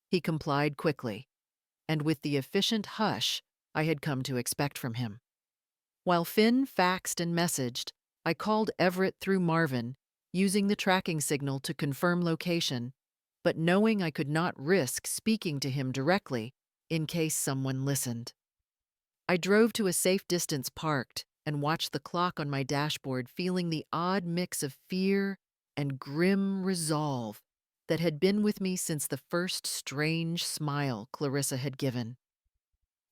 He complied quickly, and with the efficient hush I had come to expect from him. While Finn faxed and messaged, I called Everett through Marvin, using the tracking signal to confirm location, but knowing I could not risk speaking to him directly in case someone listened. I drove to a safe distance, parked, and watched the clock on my dashboard, feeling the odd mix of fear and grim resolve that had been with me since the first strange smile Clarissa had given.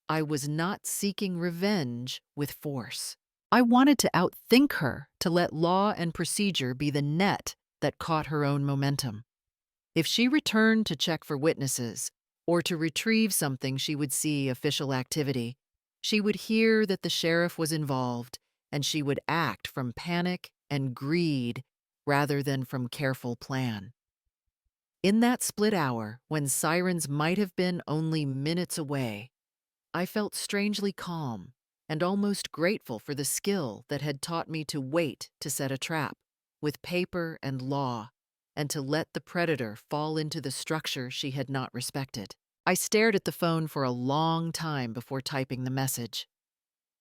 I was not seeking revenge with force. I wanted to outthink her, to let law and procedure be the net that caught her own momentum. If she returned to check for witnesses or to retrieve something she would see official activity, she would hear that the sheriff was involved, and she would act from panic and greed rather than from careful plan. In that split hour, when sirens might have been only minutes away, I felt strangely calm and almost grateful for the skill that had taught me to wait to set a trap with paper and law, and to let the predator fall into the structure she had not respected. I stared at the phone for a long time before typing the message.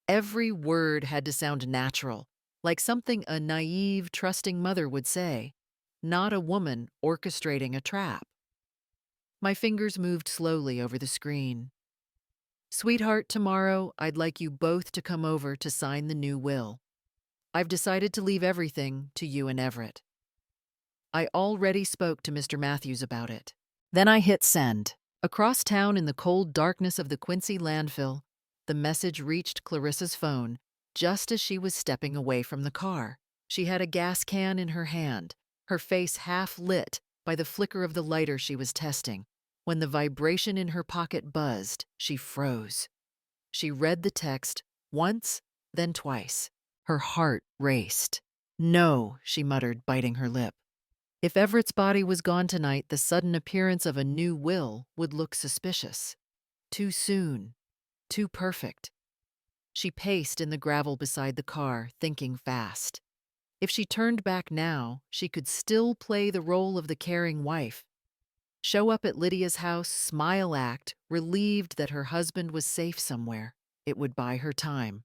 Every word had to sound natural, like something a naive, trusting mother would say, not a woman orchestrating a trap. My fingers moved slowly over the screen. Sweetheart, tomorrow I'd like you both to come over to sign the new will. I've decided to leave everything to you and Everett. I already spoke to Mr. Matthews about it. Then I hit send. Across town in the cold darkness of the Quincy landfill, the message reached Clarissa's phone just as she was stepping away from the car. She had a gas can in her hand, her face half lit by the flicker of the lighter she was testing. When the vibration in her pocket buzzed, she froze. She read the text once, then twice. Her heart raced. No, she muttered, biting her lip. If Everett's body was gone tonight, the sudden appearance of a new will would look suspicious. Too soon. Too perfect. She paced in the gravel beside the car, thinking fast. If she turned back now, she could still play the role of the caring wife. Show up at Lydia's house, smile act, relieved that her husband was safe somewhere. It would buy her time.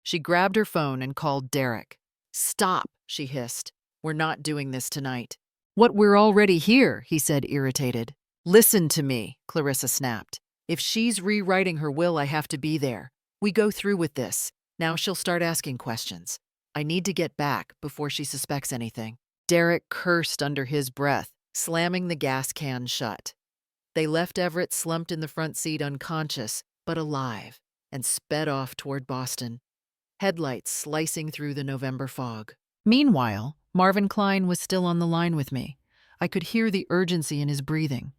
She grabbed her phone and called Derek. "Stop," she hissed. "We're not doing this tonight." "What, we're already here," he said, irritated. "Listen to me," Clarissa snapped. "If she's rewriting her will, I have to be there. We go through with this. Now she'll start asking questions. I need to get back before she suspects anything." Derek cursed under his breath, slamming the gas can shut. They left Everett slumped in the front seat, unconscious but alive, and sped off toward Boston, headlights slicing through the November fog. Meanwhile, Marvin Klein was still on the line with me. I could hear the urgency in his breathing.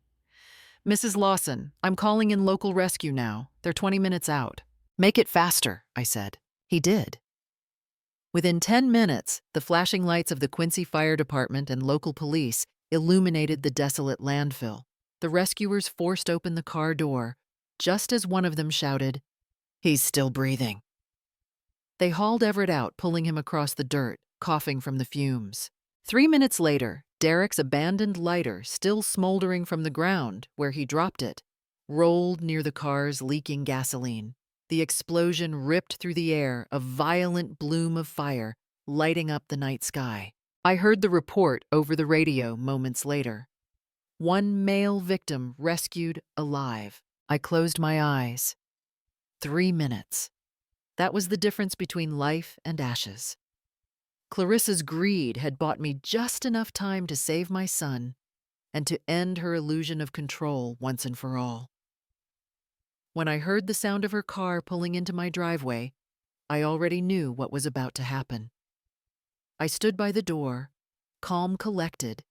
"Mrs. Lawson, I'm calling in local rescue now. They're 20 minutes out." "Make it faster," I said. He did. Within 10 minutes, the flashing lights of the Quincy Fire Department and local police illuminated the desolate landfill. The rescuers forced open the car door, just as one of them shouted, "He's still breathing." They hauled Everett out, pulling him across the dirt, coughing from the fumes. 3 minutes later, Derek's abandoned lighter, still smoldering from the ground where he dropped it, rolled near the car's leaking gasoline. The explosion ripped through the air, a violent bloom of fire, lighting up the night sky. I heard the report over the radio moments later. One male victim rescued alive. I closed my eyes. 3 minutes. That was the difference between life and ashes. Clarissa's greed had bought me just enough time to save my son and to end her illusion of control once and for all. When I heard the sound of her car pulling into my driveway, I already knew what was about to happen. I stood by the door, calm, collected,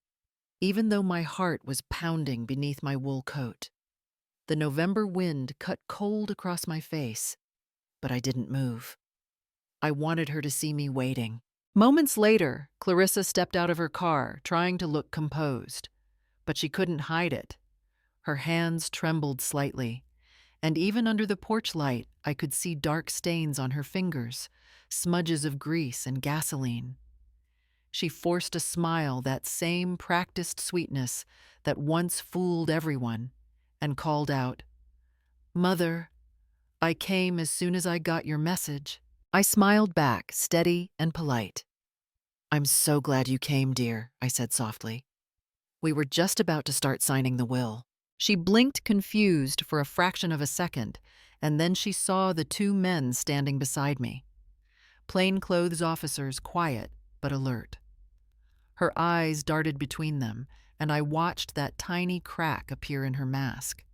even though my heart was pounding beneath my wool coat. The November wind cut cold across my face, but I didn't move. I wanted her to see me waiting. Moments later, Clarissa stepped out of her car, trying to look composed, but she couldn't hide it. Her hands trembled slightly, and even under the porch light, I could see dark stains on her fingers, smudges of grease and gasoline. She forced a smile, that same practiced sweetness that once fooled everyone, and called out, "Mother, I came as soon as I got your message." I smiled back, steady and polite. "I'm so glad you came, dear," I said softly. We were just about to start signing the will. She blinked confused for a fraction of a second, and then she saw the two men standing beside me. Plainclothes officers, quiet but alert. Her eyes darted between them, and I watched that tiny crack appear in her mask.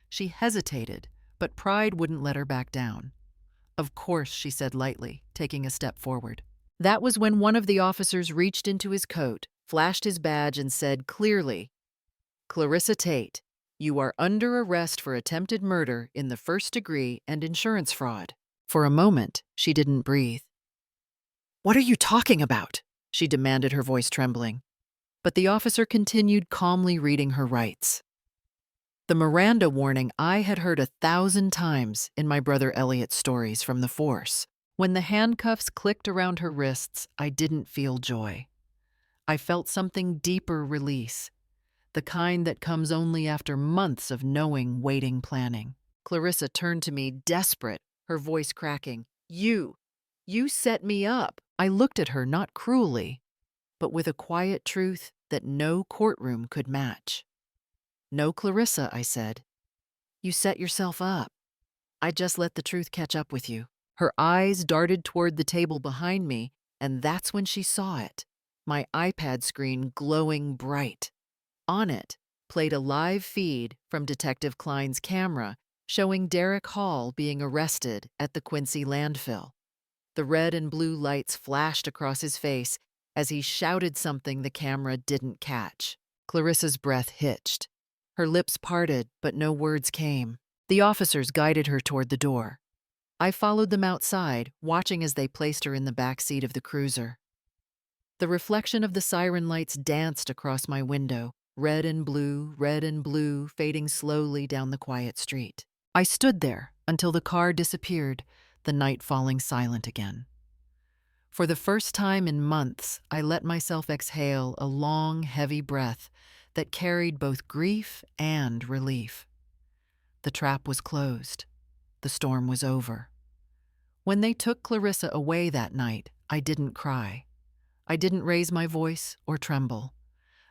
She hesitated, but pride wouldn't let her back down. "Of course," she said lightly, taking a step forward. That was when one of the officers reached into his coat, flashed his badge, and said clearly, "Clarissa Tate, you are under arrest for attempted murder in the first degree and insurance fraud." For a moment, she didn't breathe. "What are you talking about?" she demanded, her voice trembling. But the officer continued calmly reading her rights. The Miranda warning I had heard 1,000 times in my brother Elliot's stories from the force. When the handcuffs clicked around her wrists, I didn't feel joy. I felt something deeper release, the kind that comes only after months of knowing, waiting, planning. Clarissa turned to me, desperate, her voice cracking. You set me up." I looked at her, not cruelly, but with a quiet truth that no courtroom could match. "No, Clarissa," I said. "You set yourself up. I just let the truth catch up with you." Her eyes darted toward the table behind me, and that's when she saw it. My iPad screen glowing bright. On it played a live feed from Detective Klein's camera showing Derek Hall being arrested at the Quincy landfill. The red and blue lights flashed across his face as he shouted something the camera didn't catch. Clarissa's breath hitched. Her lips parted, but no words came. The officers guided her toward the door. I followed them outside, watching as they placed her in the back seat of the cruiser. The reflection of the siren lights danced across my window, red and blue, fading slowly down the quiet street. I stood there until the car disappeared, the night falling silent again. For the first time in months, I let myself exhale a long, heavy breath that carried both grief and relief. The trap was closed. The storm was over. When they took Clarissa away that night, I didn't cry. I didn't raise my voice or tremble.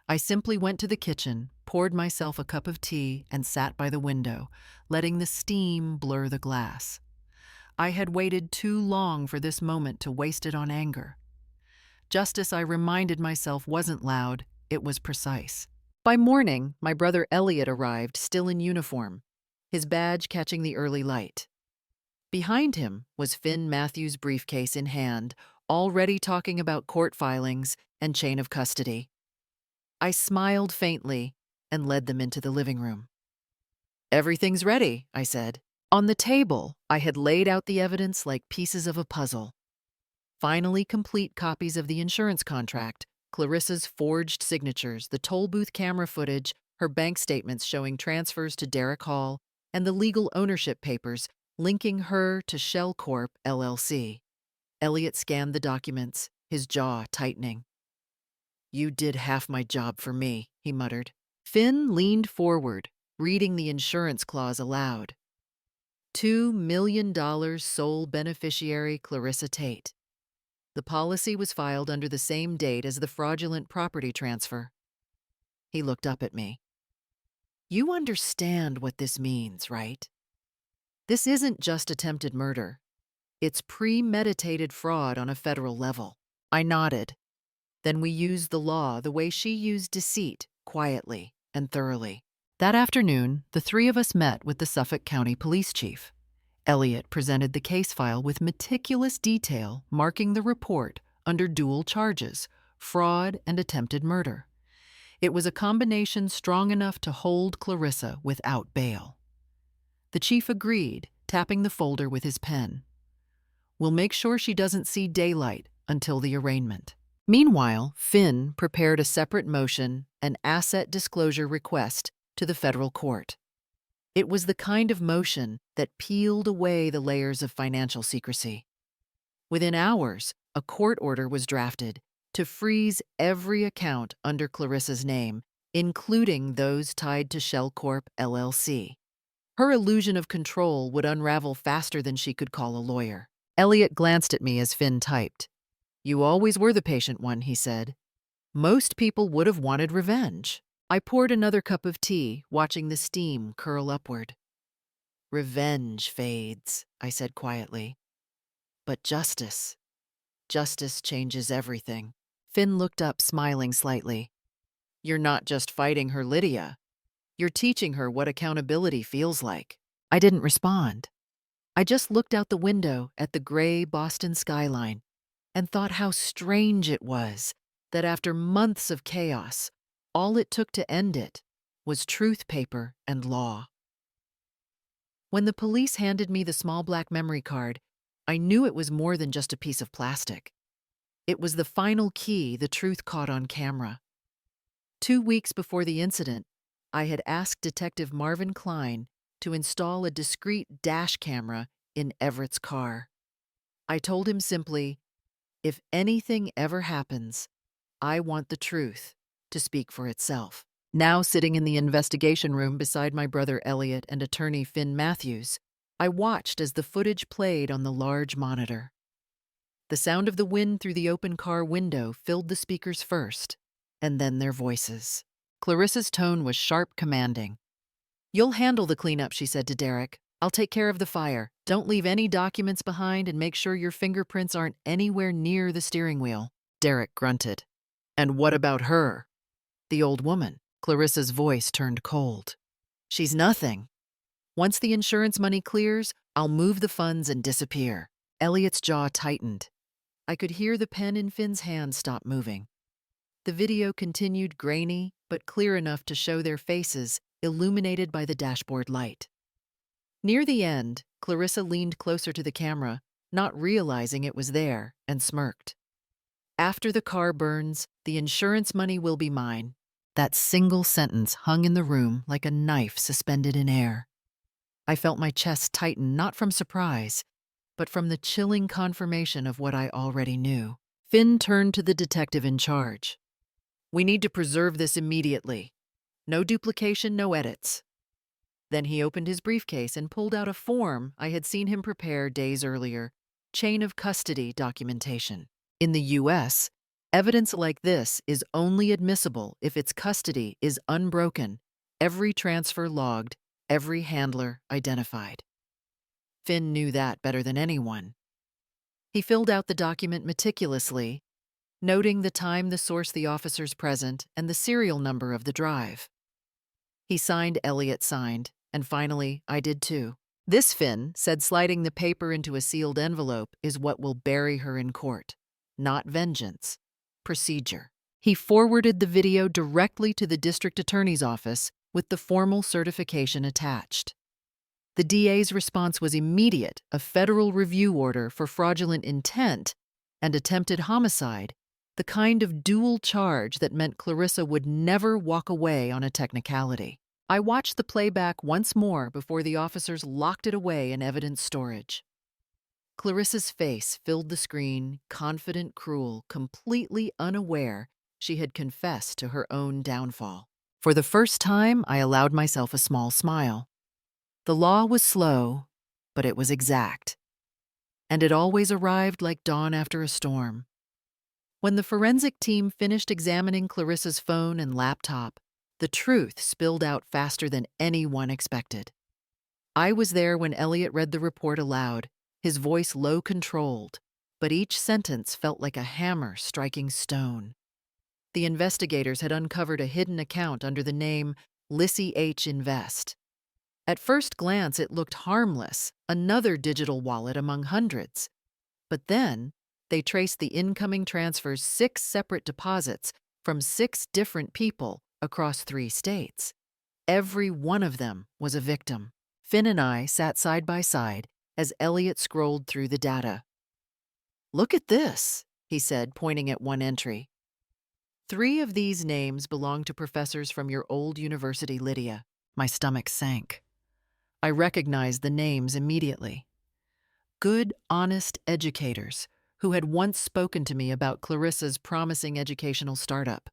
I simply went to the kitchen, poured myself a cup of tea, and sat by the window, letting the steam blur the glass. I had waited too long for this moment to waste it on anger. Justice, I reminded myself, wasn't loud, it was precise. By morning, my brother Elliot arrived, still in uniform, his badge catching the early light. Behind him was Finn Matthews' briefcase in hand, already talking about court filings and chain of custody. I smiled faintly and led them into the living room. "Everything's ready," I said. On the table, I had laid out the evidence like pieces of a puzzle. Finally complete copies of the insurance contract, Clarissa's forged signatures, the toll booth camera footage, her bank statements showing transfers to Derek Hall, and the legal ownership papers linking her to Shell Corp. LLC. Elliot scanned the documents, his jaw tightening. "You did half my job for me," he muttered. Finn leaned forward, reading the insurance clause aloud. $2 million sole beneficiary Clarissa Tate. The policy was filed under the same date as the fraudulent property transfer. He looked up at me. "You understand what this means, right? This isn't just attempted murder. It's premeditated fraud on a federal level." I nodded. Then we used the law the way she used deceit, quietly and thoroughly. That afternoon, the three of us met with the Suffolk County Police Chief. Elliot presented the case file with meticulous detail, marking the report under dual charges, fraud and attempted murder. It was a combination strong enough to hold Clarissa without bail. The chief agreed, tapping the folder with his pen. "We'll make sure she doesn't see daylight until the arraignment." Meanwhile, Finn prepared a separate motion, an asset disclosure request, to the federal court. It was the kind of motion that peeled away the layers of financial secrecy. Within hours, a court order was drafted to freeze every account under Clarissa's name, including those tied to Shell Corp. LLC. Her illusion of control would unravel faster than she could call a lawyer. Elliot glanced at me as Finn typed. "You always were the patient one," he said. "Most people would have wanted revenge." I poured another cup of tea, watching the steam curl upward. "Revenge fades," I said quietly. "But justice changes everything." Finn looked up, smiling slightly. "You're not just fighting her, Lydia. You're teaching her what accountability feels like." I didn't respond. I just looked out the window at the gray Boston skyline and thought how strange it was that after months of chaos, all it took to end it was truth paper and law. When the police handed me the small black memory card, I knew it was more than just a piece of plastic. It was the final key the truth caught on camera. 2 weeks before the incident, I had asked Detective Marvin Klein to install a discreet dash camera in Everett's car. I told him simply, "If anything ever happens, I want the truth to speak for itself." Now sitting in the investigation room beside my brother Elliot and attorney Finn Matthews, I watched as the footage played on the large monitor. The sound of the wind through the open car window filled the speakers first, and then their voices. Clarissa's tone was sharp, commanding. "You'll handle the cleanup," she said to Derek. "I'll take care of the fire. Don't leave any documents behind and make sure your fingerprints aren't anywhere near the steering wheel." Derek grunted. "And what about her?" "The old woman." Clarissa's voice turned cold. "She's nothing. Once the insurance money clears, I'll move the funds and disappear." Elliot's jaw tightened. I could hear the pen in Finn's hand stop moving. The video continued, grainy but clear enough to show their faces, illuminated by the dashboard light. Near the end, Clarissa leaned closer to the camera, not realizing it was there, and smirked. "After the car burns, the insurance money will be mine." That single sentence hung in the room like a knife suspended in air. I felt my chest tighten, not from surprise, but from the chilling confirmation of what I already knew. Finn turned to the detective in charge. "We need to preserve this immediately. No duplication, no edits." Then he opened his briefcase and pulled out a form I had seen him prepare days earlier, chain of custody documentation. In the U.S., evidence like this is only admissible if its custody is unbroken, every transfer logged, every handler identified. Finn knew that better than anyone. He filled out the document meticulously, noting the time, the source, the officers present, and the serial number of the drive. He signed, Elliot signed, and finally, I did too. "This," Finn said, sliding the paper into a sealed envelope, "is what will bury her in court. Not vengeance. Procedure." He forwarded the video directly to the district attorney's office with the formal certification attached. The DA's response was immediate, a federal review order for fraudulent intent and attempted homicide, the kind of dual charge that meant Clarissa would never walk away on a technicality. I watched the playback once more before the officers locked it away in evidence storage. Clarissa's face filled the screen, confident, cruel, completely unaware She had confessed to her own downfall. For the first time, I allowed myself a small smile. The law was slow, but it was exact. And it always arrived like dawn after a storm. When the forensic team finished examining Clarissa's phone and laptop, the truth spilled out faster than anyone expected. I was there when Elliot read the report aloud, his voice low-controlled, but each sentence felt like a hammer striking stone. The investigators had uncovered a hidden account under the name Lissy H. Invest. At first glance, it looked harmless, another digital wallet among hundreds. But then, they traced the incoming transfers 6 separate deposits from 6 different people across 3 states. Every one of them was a victim. Finn and I sat side by side as Elliot scrolled through the data. "Look at this," he said, pointing at one entry. 3 of these names belong to professors from your old university, Lydia. My stomach sank. I recognized the names immediately. Good, honest educators who had once spoken to me about Clarissa's promising educational startup.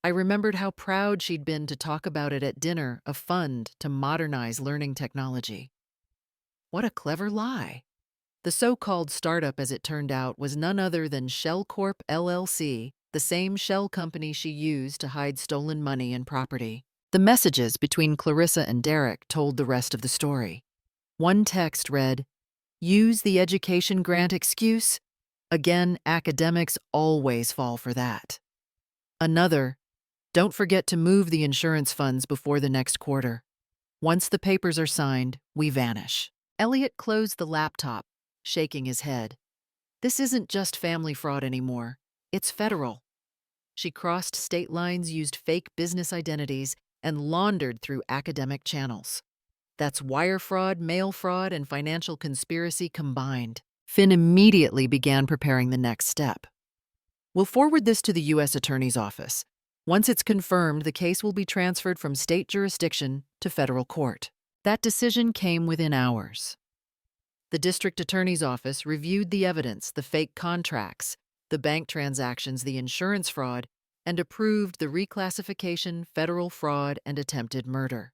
I remembered how proud she'd been to talk about it at dinner, a fund to modernize learning technology. What a clever lie. The so-called startup, as it turned out, was none other than Shell Corp LLC, the same shell company she used to hide stolen money and property. The messages between Clarissa and Derek told the rest of the story. One text read, "Use the education grant excuse?" Again, academics always fall for that. Another, "Don't forget to move the insurance funds before the next quarter. Once the papers are signed, we vanish." Elliot closed the laptop, shaking his head. "This isn't just family fraud anymore. It's federal." She crossed state lines, used fake business identities, and laundered through academic channels. That's wire fraud, mail fraud, and financial conspiracy combined. Finn immediately began preparing the next step. "We'll forward this to the U.S. Attorney's Office. Once it's confirmed, the case will be transferred from state jurisdiction to federal court." That decision came within hours. The district attorney's office reviewed the evidence, the fake contracts, the bank transactions, the insurance fraud, and approved the reclassification, federal fraud, and attempted murder.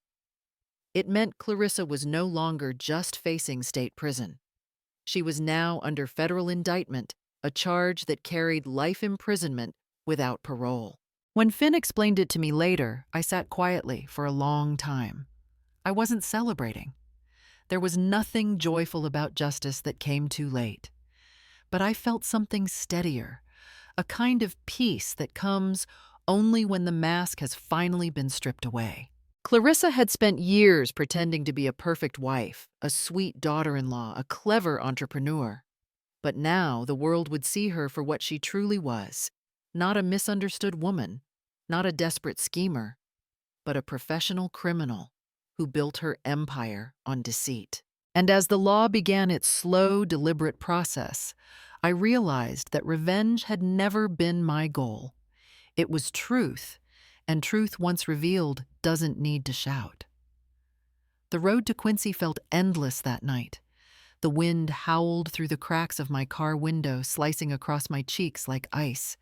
It meant Clarissa was no longer just facing state prison. She was now under federal indictment, a charge that carried life imprisonment without parole. When Finn explained it to me later, I sat quietly for a long time. I wasn't celebrating. There was nothing joyful about justice that came too late. But I felt something steadier, a kind of peace that comes only when the mask has finally been stripped away. Clarissa had spent years pretending to be a perfect wife, a sweet daughter-in-law, a clever entrepreneur. But now the world would see her for what she truly was, not a misunderstood woman, not a desperate schemer, but a professional criminal who built her empire on deceit. And as the law began its slow, deliberate process, I realized that revenge had never been my goal. It was truth, and truth once revealed doesn't need to shout. The road to Quincy felt endless that night. The wind howled through the cracks of my car window, slicing across my cheeks like ice.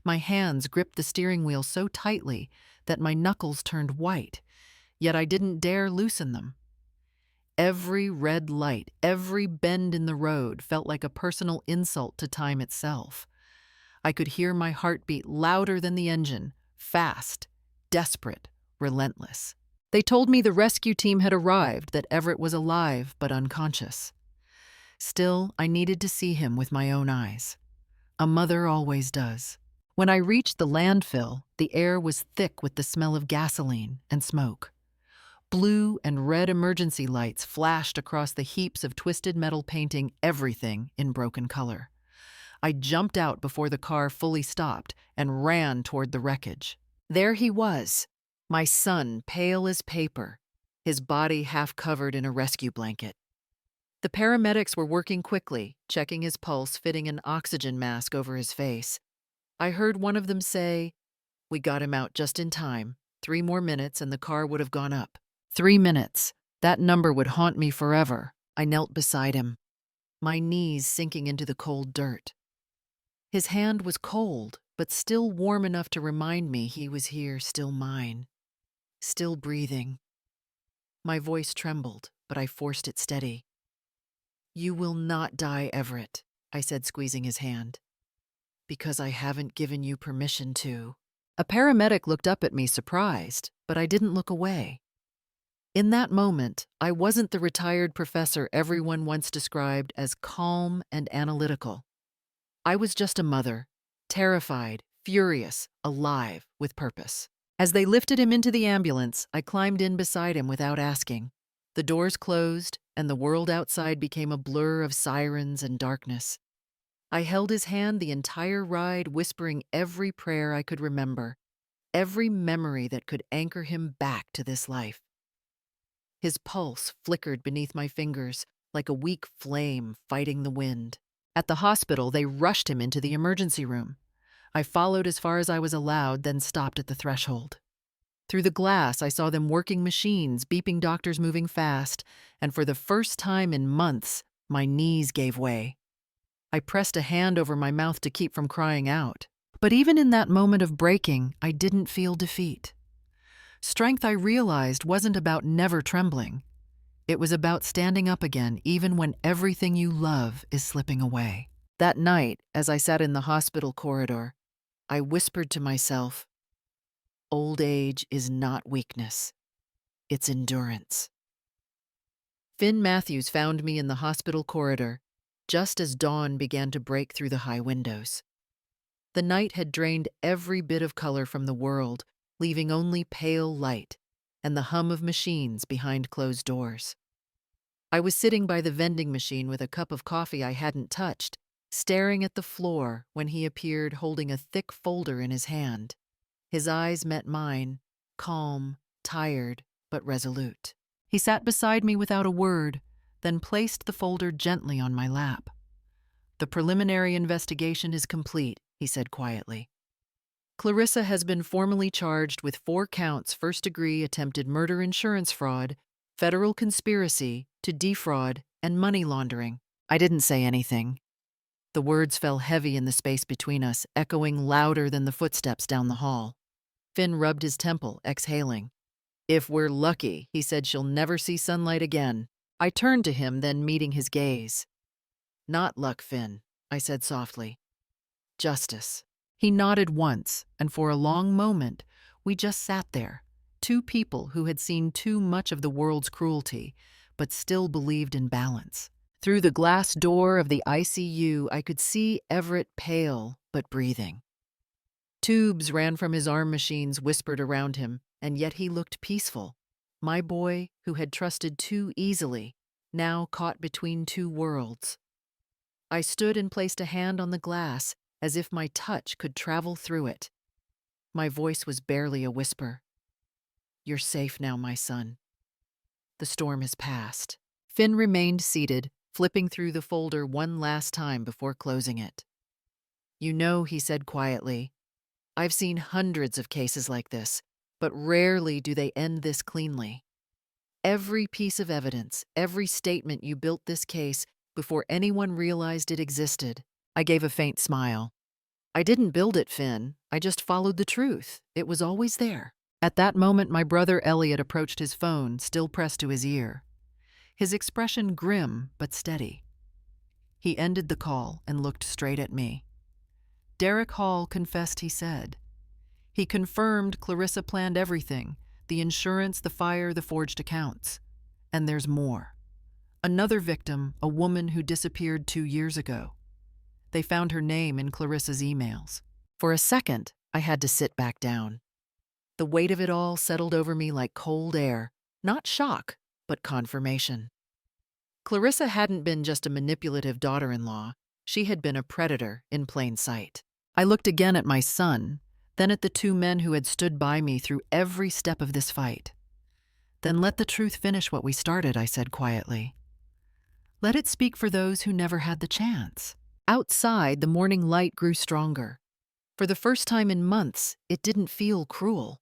My hands gripped the steering wheel so tightly that my knuckles turned white, yet I didn't dare loosen them. Every red light, every bend in the road felt like a personal insult to time itself. I could hear my heartbeat louder than the engine, fast, desperate, relentless. They told me the rescue team had arrived, that Everett was alive but unconscious. Still, I needed to see him with my own eyes. A mother always does. When I reached the landfill, the air was thick with the smell of gasoline and smoke. Blue and red emergency lights flashed across the heaps of twisted metal, painting everything in broken color. I jumped out before the car fully stopped and ran toward the wreckage. There he was, my son, pale as paper, his body half covered in a rescue blanket. The paramedics were working quickly, checking his pulse, fitting an oxygen mask over his face. I heard one of them say, "We got him out just in time. 3 more minutes and the car would have gone up." 3 minutes. That number would haunt me forever. I knelt beside him, my knees sinking into the cold dirt. His hand was cold, but still warm enough to remind me he was here, still mine, still breathing. My voice trembled, but I forced it steady. "You will not die, Everett," I said, squeezing his hand. "Because I haven't given you permission to." A paramedic looked up at me, surprised, but I didn't look away. In that moment, I wasn't the retired professor everyone once described as calm and analytical. I was just a mother, terrified, furious, alive, with purpose. As they lifted him into the ambulance, I climbed in beside him without asking. The doors closed, and the world outside became a blur of sirens and darkness. I held his hand the entire ride, whispering every prayer I could remember, every memory that could anchor him back to this life. His pulse flickered beneath my fingers like a weak flame fighting the wind. At the hospital, they rushed him into the emergency room. I followed as far as I was allowed, then stopped at the threshold. Through the glass, I saw them working machines, beeping doctors moving fast, and for the first time in months, my knees gave way. I pressed a hand over my mouth to keep from crying out. But even in that moment of breaking, I didn't feel defeat. Strength, I realized, wasn't about never trembling. It was about standing up again even when everything you love is slipping away. That night, as I sat in the hospital corridor, I whispered to myself, "Old age is not weakness. It's endurance." Finn Matthews found me in the hospital corridor, just as dawn began to break through the high windows. The night had drained every bit of color from the world, leaving only pale light and the hum of machines behind closed doors. I was sitting by the vending machine with a cup of coffee I hadn't touched, staring at the floor when he appeared holding a thick folder in his hand. His eyes met mine, calm, tired, but resolute. He sat beside me without a word, then placed the folder gently on my lap. "The preliminary investigation is complete," he said quietly. "Clarissa has been formally charged with 4 counts: first-degree attempted murder, insurance fraud, federal conspiracy to defraud, and money laundering." I didn't say anything. The words fell heavy in the space between us, echoing louder than the footsteps down the hall. Finn rubbed his temple, exhaling. "If we're lucky," he said, "she'll never see sunlight again." I turned to him, then meeting his gaze. "Not luck, Finn," I said softly. "Justice." He nodded once, and for a long moment, we just sat there, 2 people who had seen too much of the world's cruelty, but still believed in balance. Through the glass door of the ICU, I could see Everett, pale but breathing. Tubes ran from his arm machines, whispered around him, and yet he looked peaceful. My boy, who had trusted too easily, now caught between 2 worlds. I stood and placed a hand on the glass, as if my touch could travel through it. My voice was barely a whisper. "You're safe now, my son. The storm has passed." Finn remained seated, flipping through the folder one last time before closing it. "You know," he said quietly, "I've seen hundreds of cases like this, but rarely do they end this cleanly. Every piece of evidence, every statement, you built this case before anyone realized it existed." I gave a faint smile. "I didn't build it, Finn. I just followed the truth. It was always there." At that moment, my brother Elliot approached his phone, still pressed to his ear. His expression grim but steady. He ended the call and looked straight at me. "Derek Hall confessed," he said. "He confirmed Clarissa planned everything: the insurance, the fire, the forged accounts. And there's more. Another victim, a woman who disappeared 2 years ago. They found her name in Clarissa's emails." For a second, I had to sit back down. The weight of it all settled over me like cold air, not shock, but confirmation. Clarissa hadn't been just a manipulative daughter-in-law. She had been a predator in plain sight. I looked again at my son, then at the 2 men who had stood by me through every step of this fight. "Then let the truth finish what we started," I said quietly. "Let it speak for those who never had the chance." Outside, the morning light grew stronger. For the first time in months, it didn't feel cruel.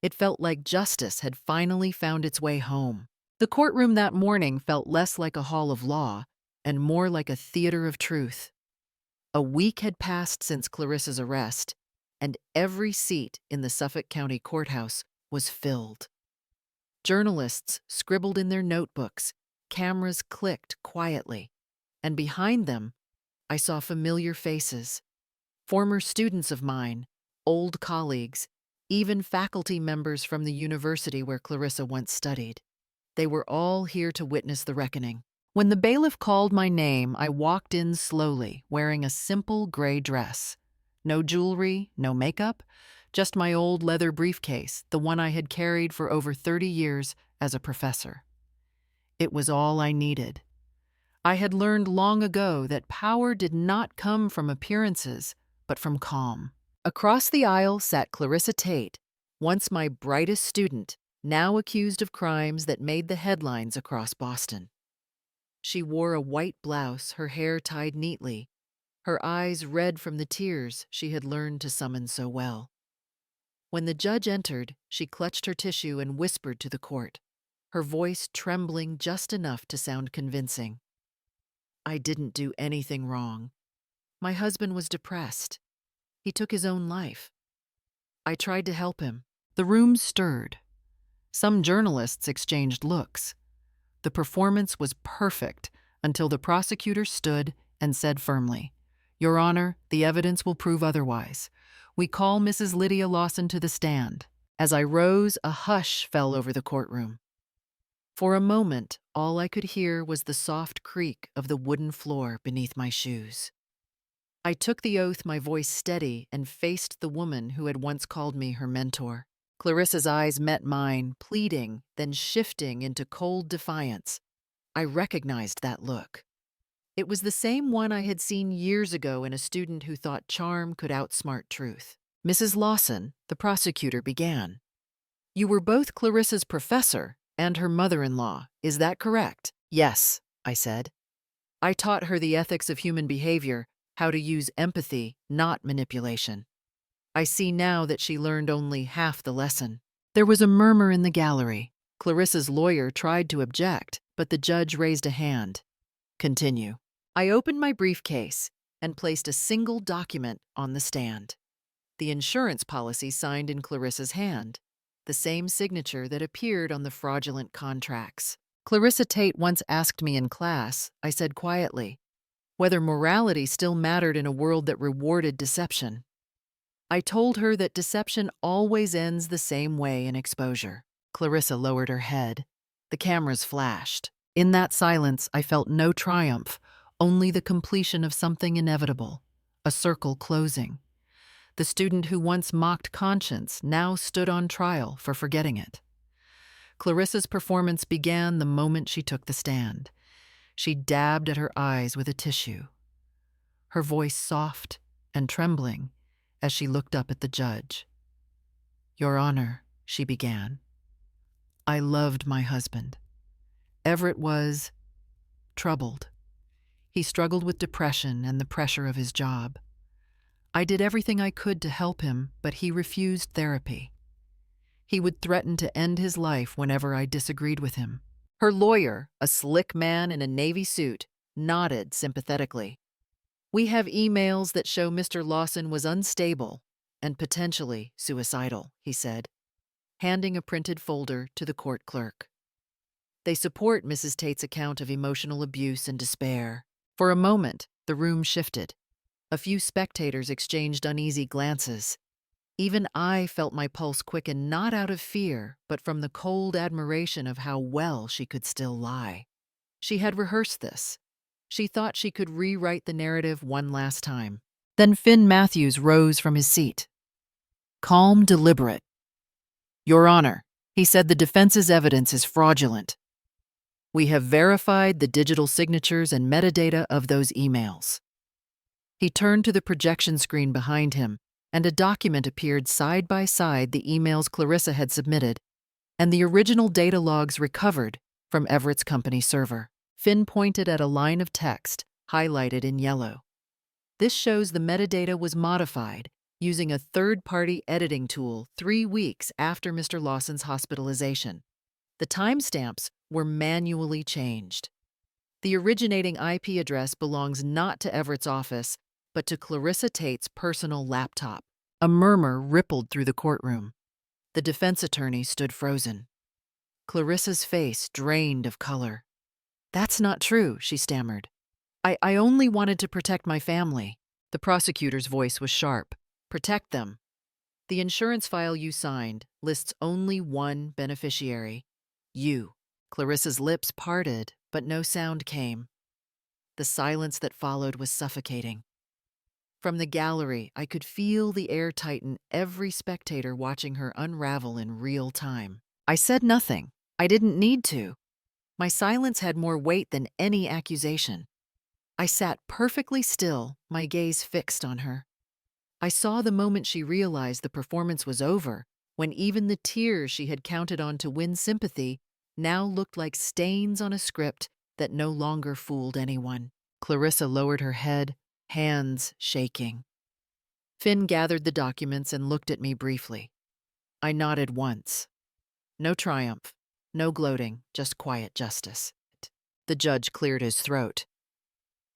It felt like justice had finally found its way home. The courtroom that morning felt less like a hall of law and more like a theater of truth. A week had passed since Clarissa's arrest, and every seat in the Suffolk County Courthouse was filled. Journalists scribbled in their notebooks, cameras clicked quietly, and behind them, I saw familiar faces, former students of mine, old colleagues, even faculty members from the university where Clarissa once studied. They were all here to witness the reckoning. When the bailiff called my name, I walked in slowly, wearing a simple gray dress. No jewelry, no makeup, just my old leather briefcase, the one I had carried for over 30 years as a professor. It was all I needed. I had learned long ago that power did not come from appearances, but from calm. Across the aisle sat Clarissa Tate, once my brightest student, now accused of crimes that made the headlines across Boston. She wore a white blouse, her hair tied neatly, her eyes red from the tears she had learned to summon so well. When the judge entered, she clutched her tissue and whispered to the court, her voice trembling just enough to sound convincing. I didn't do anything wrong. My husband was depressed. He took his own life. I tried to help him. The room stirred. Some journalists exchanged looks. The performance was perfect until the prosecutor stood and said firmly, "Your Honor, the evidence will prove otherwise. We call Mrs. Lydia Lawson to the stand." As I rose, a hush fell over the courtroom. For a moment, all I could hear was the soft creak of the wooden floor beneath my shoes. I took the oath, my voice steady, and faced the woman who had once called me her mentor. Clarissa's eyes met mine, pleading, then shifting into cold defiance. I recognized that look. It was the same one I had seen years ago in a student who thought charm could outsmart truth. "Mrs. Lawson," the prosecutor began, "you were both Clarissa's professor and her mother-in-law, is that correct?" "Yes," I said. "I taught her the ethics of human behavior, how to use empathy, not manipulation. I see now that she learned only half the lesson." There was a murmur in the gallery. Clarissa's lawyer tried to object, but the judge raised a hand. "Continue." I opened my briefcase and placed a single document on the stand. The insurance policy signed in Clarissa's hand, the same signature that appeared on the fraudulent contracts. Clarissa Tate once asked me in class, I said quietly, whether morality still mattered in a world that rewarded deception. I told her that deception always ends the same way in exposure. Clarissa lowered her head. The cameras flashed. In that silence, I felt no triumph, only the completion of something inevitable, a circle closing. The student who once mocked conscience now stood on trial for forgetting it. Clarissa's performance began the moment she took the stand. She dabbed at her eyes with a tissue, her voice soft and trembling as she looked up at the judge. "Your Honor," she began, "I loved my husband. Everett was troubled. He struggled with depression and the pressure of his job. I did everything I could to help him, but he refused therapy. He would threaten to end his life whenever I disagreed with him." Her lawyer, a slick man in a navy suit, nodded sympathetically. "We have emails that show Mr. Lawson was unstable and potentially suicidal," he said, handing a printed folder to the court clerk. "They support Mrs. Tate's account of emotional abuse and despair." For a moment, the room shifted. A few spectators exchanged uneasy glances. Even I felt my pulse quicken, not out of fear, but from the cold admiration of how well she could still lie. She had rehearsed this. She thought she could rewrite the narrative one last time. Then Finn Matthews rose from his seat. Calm, deliberate. "Your Honor," he said, "the defense's evidence is fraudulent. We have verified the digital signatures and metadata of those emails." He turned to the projection screen behind him, and a document appeared side by side the emails Clarissa had submitted and the original data logs recovered from Everett's company server. Finn pointed at a line of text highlighted in yellow. This shows the metadata was modified using a third-party editing tool 3 weeks after Mr. Lawson's hospitalization. The timestamps were manually changed. The originating IP address belongs not to Everett's office, but to Clarissa Tate's personal laptop. A murmur rippled through the courtroom. The defense attorney stood frozen. Clarissa's face drained of color. "That's not true," she stammered. I only wanted to protect my family." The prosecutor's voice was sharp. "Protect them. The insurance file you signed lists only one beneficiary. You." Clarissa's lips parted, but no sound came. The silence that followed was suffocating. From the gallery, I could feel the air tighten, every spectator watching her unravel in real time. I said nothing. I didn't need to. My silence had more weight than any accusation. I sat perfectly still, my gaze fixed on her. I saw the moment she realized the performance was over, when even the tears she had counted on to win sympathy now looked like stains on a script that no longer fooled anyone. Clarissa lowered her head, hands shaking. Finn gathered the documents and looked at me briefly. I nodded once. No triumph, no gloating, just quiet justice. The judge cleared his throat.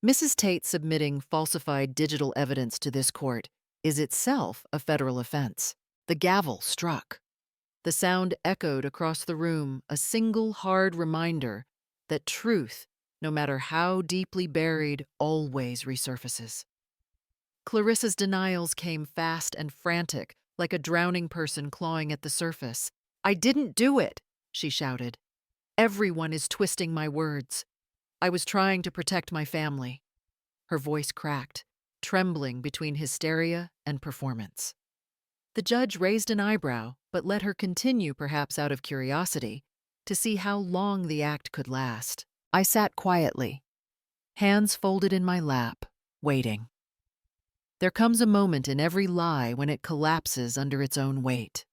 "Mrs. Tate submitting falsified digital evidence to this court is itself a federal offense." The gavel struck. The sound echoed across the room, a single hard reminder that truth, no matter how deeply buried, always resurfaces. Clarissa's denials came fast and frantic, like a drowning person clawing at the surface. "I didn't do it," she shouted. "Everyone is twisting my words. I was trying to protect my family." Her voice cracked, trembling between hysteria and performance. The judge raised an eyebrow, but let her continue, perhaps out of curiosity, to see how long the act could last. I sat quietly, hands folded in my lap, waiting. There comes a moment in every lie when it collapses under its own weight.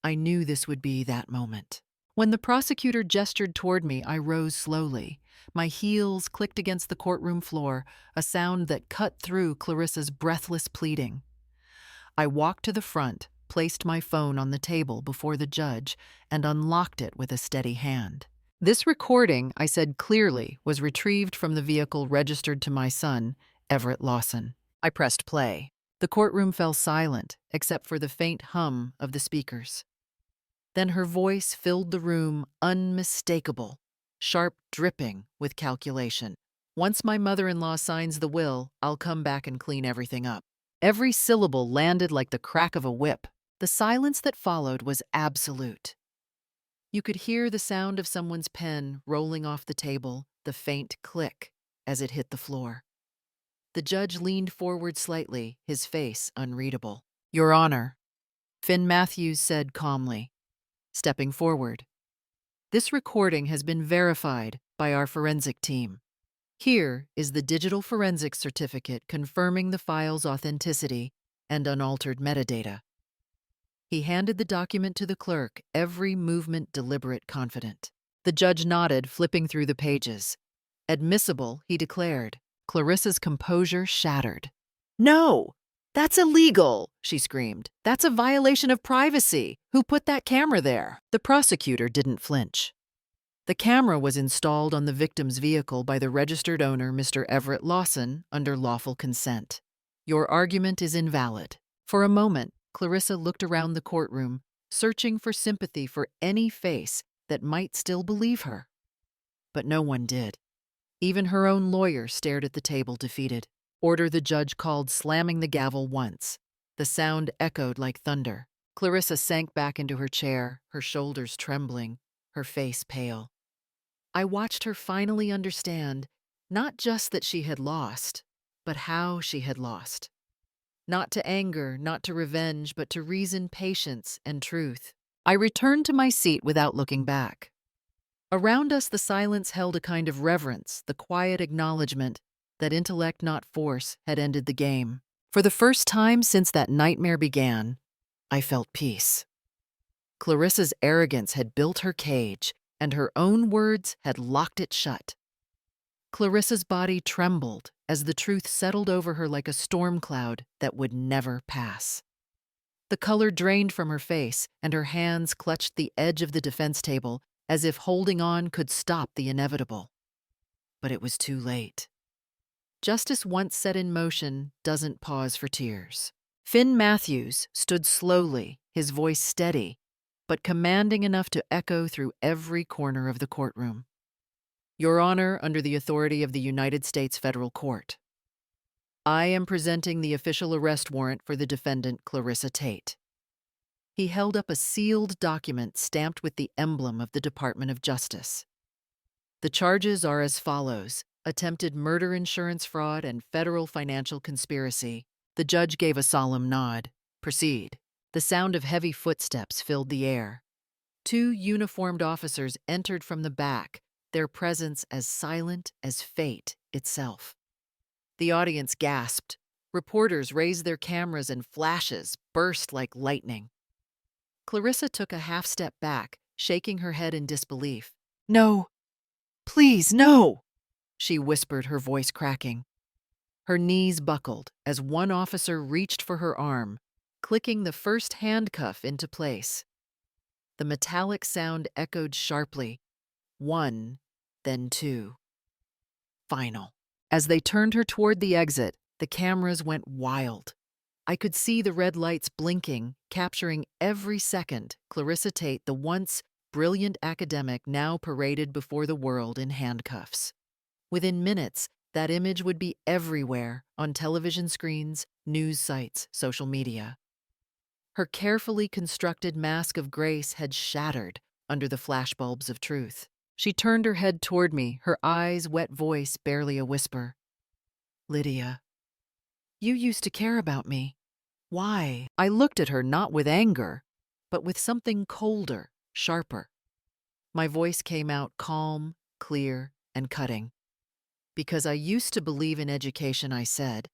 I knew this would be that moment. When the prosecutor gestured toward me, I rose slowly. My heels clicked against the courtroom floor, a sound that cut through Clarissa's breathless pleading. I walked to the front, placed my phone on the table before the judge, and unlocked it with a steady hand. "This recording," I said clearly, "was retrieved from the vehicle registered to my son, Everett Lawson." I pressed play. The courtroom fell silent, except for the faint hum of the speakers. Then her voice filled the room, unmistakable, sharp, dripping with calculation. "Once my mother-in-law signs the will, I'll come back and clean everything up." Every syllable landed like the crack of a whip. The silence that followed was absolute. You could hear the sound of someone's pen rolling off the table, the faint click as it hit the floor. The judge leaned forward slightly, his face unreadable. "Your Honor," Finn Matthews said calmly, stepping forward. "This recording has been verified by our forensic team. Here is the digital forensics certificate confirming the file's authenticity and unaltered metadata." He handed the document to the clerk, every movement deliberate, confident. The judge nodded, flipping through the pages. "Admissible," he declared. Clarissa's composure shattered. "No! That's illegal!" she screamed. "That's a violation of privacy. Who put that camera there?" The prosecutor didn't flinch. The camera was installed on the victim's vehicle by the registered owner, Mr. Everett Lawson, under lawful consent. "Your argument is invalid." For a moment, Clarissa looked around the courtroom, searching for sympathy for any face that might still believe her. But no one did. Even her own lawyer stared at the table, defeated. "Order," the judge called, slamming the gavel once. The sound echoed like thunder. Clarissa sank back into her chair, her shoulders trembling, her face pale. I watched her finally understand, not just that she had lost, but how she had lost. Not to anger, not to revenge, but to reason, patience, and truth. I returned to my seat without looking back. Around us, the silence held a kind of reverence, the quiet acknowledgement that intellect, not force, had ended the game. For the first time since that nightmare began, I felt peace. Clarissa's arrogance had built her cage, and her own words had locked it shut. Clarissa's body trembled as the truth settled over her like a storm cloud that would never pass. The color drained from her face, and her hands clutched the edge of the defense table as if holding on could stop the inevitable. But it was too late. Justice once set in motion doesn't pause for tears. Finn Matthews stood slowly, his voice steady, but commanding enough to echo through every corner of the courtroom. Your Honor, under the authority of the United States Federal Court, I am presenting the official arrest warrant for the defendant, Clarissa Tate. He held up a sealed document stamped with the emblem of the Department of Justice. The charges are as follows: attempted murder, insurance fraud, and federal financial conspiracy. The judge gave a solemn nod. Proceed. The sound of heavy footsteps filled the air. 2 uniformed officers entered from the back, their presence as silent as fate itself. The audience gasped. Reporters raised their cameras and flashes burst like lightning. Clarissa took a half step back, shaking her head in disbelief. "No, please, no," she whispered, her voice cracking. Her knees buckled as one officer reached for her arm, clicking the first handcuff into place. The metallic sound echoed sharply. 1, then 2. Final. As they turned her toward the exit, the cameras went wild. I could see the red lights blinking, capturing every second. Clarissa Tate, the once brilliant academic, now paraded before the world in handcuffs. Within minutes, that image would be everywhere, on television screens, news sites, social media. Her carefully constructed mask of grace had shattered under the flashbulbs of truth. She turned her head toward me, her eyes wet, voice barely a whisper. "Lydia, you used to care about me. Why?" I looked at her not with anger, but with something colder, sharper. My voice came out calm, clear, and cutting. "Because I used to believe in education," I said,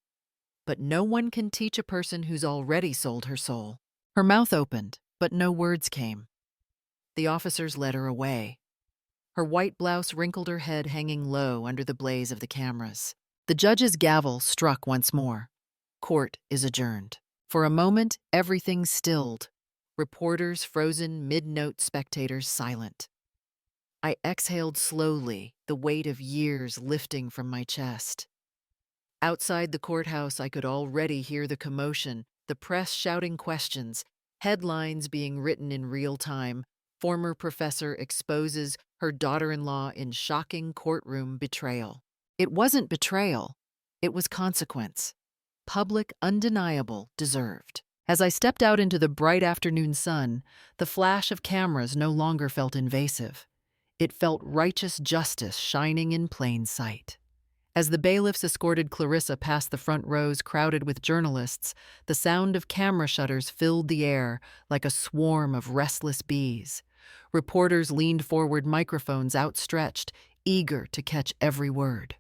"but no one can teach a person who's already sold her soul." Her mouth opened, but no words came. The officers led her away. Her white blouse wrinkled, her head hanging low under the blaze of the cameras. The judge's gavel struck once more. Court is adjourned. For a moment, everything stilled. Reporters frozen, mid-note, spectators silent. I exhaled slowly, the weight of years lifting from my chest. Outside the courthouse, I could already hear the commotion, the press shouting questions, headlines being written in real time. Former professor exposes her daughter-in-law in shocking courtroom betrayal. It wasn't betrayal. It was consequence. Public, undeniable, deserved. As I stepped out into the bright afternoon sun, the flash of cameras no longer felt invasive. It felt righteous justice shining in plain sight. As the bailiffs escorted Clarissa past the front rows crowded with journalists, the sound of camera shutters filled the air like a swarm of restless bees. Reporters leaned forward, microphones outstretched, eager to catch every word.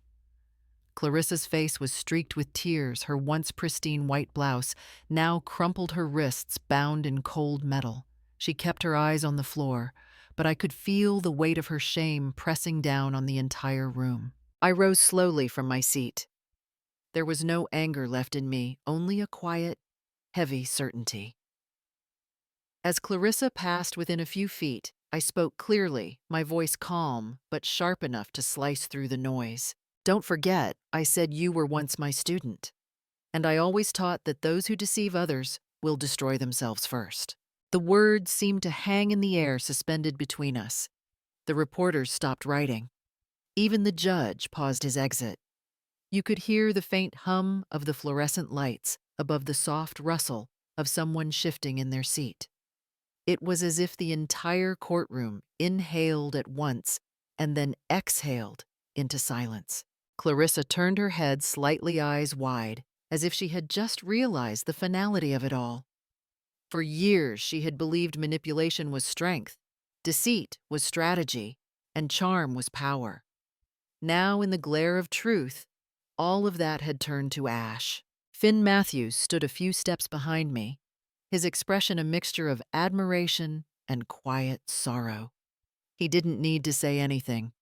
Clarissa's face was streaked with tears, her once pristine white blouse now crumpled, her wrists bound in cold metal. She kept her eyes on the floor, but I could feel the weight of her shame pressing down on the entire room. I rose slowly from my seat. There was no anger left in me, only a quiet, heavy certainty. As Clarissa passed within a few feet, I spoke clearly, my voice calm but sharp enough to slice through the noise. "Don't forget, I said you were once my student, and I always taught that those who deceive others will destroy themselves first." The words seemed to hang in the air, suspended between us. The reporters stopped writing. Even the judge paused his exit. You could hear the faint hum of the fluorescent lights above the soft rustle of someone shifting in their seat. It was as if the entire courtroom inhaled at once and then exhaled into silence. Clarissa turned her head slightly, eyes wide, as if she had just realized the finality of it all. For years, she had believed manipulation was strength, deceit was strategy, and charm was power. Now, in the glare of truth, all of that had turned to ash. Finn Matthews stood a few steps behind me, his expression a mixture of admiration and quiet sorrow. He didn't need to say anything.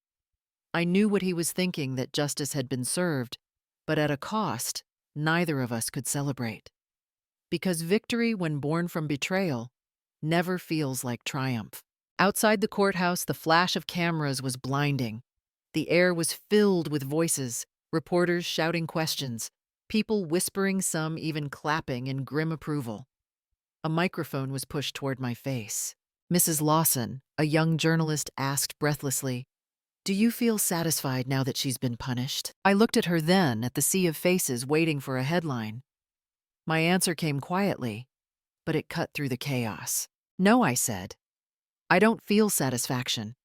I knew what he was thinking, that justice had been served, but at a cost neither of us could celebrate. Because victory, when born from betrayal, never feels like triumph. Outside the courthouse, the flash of cameras was blinding. The air was filled with voices, reporters shouting questions, people whispering, some even clapping in grim approval. A microphone was pushed toward my face. Mrs. Lawson, a young journalist, asked breathlessly, "Do you feel satisfied now that she's been punished?" I looked at her then, at the sea of faces waiting for a headline. My answer came quietly, but it cut through the chaos. "No," I said. "I don't feel satisfaction.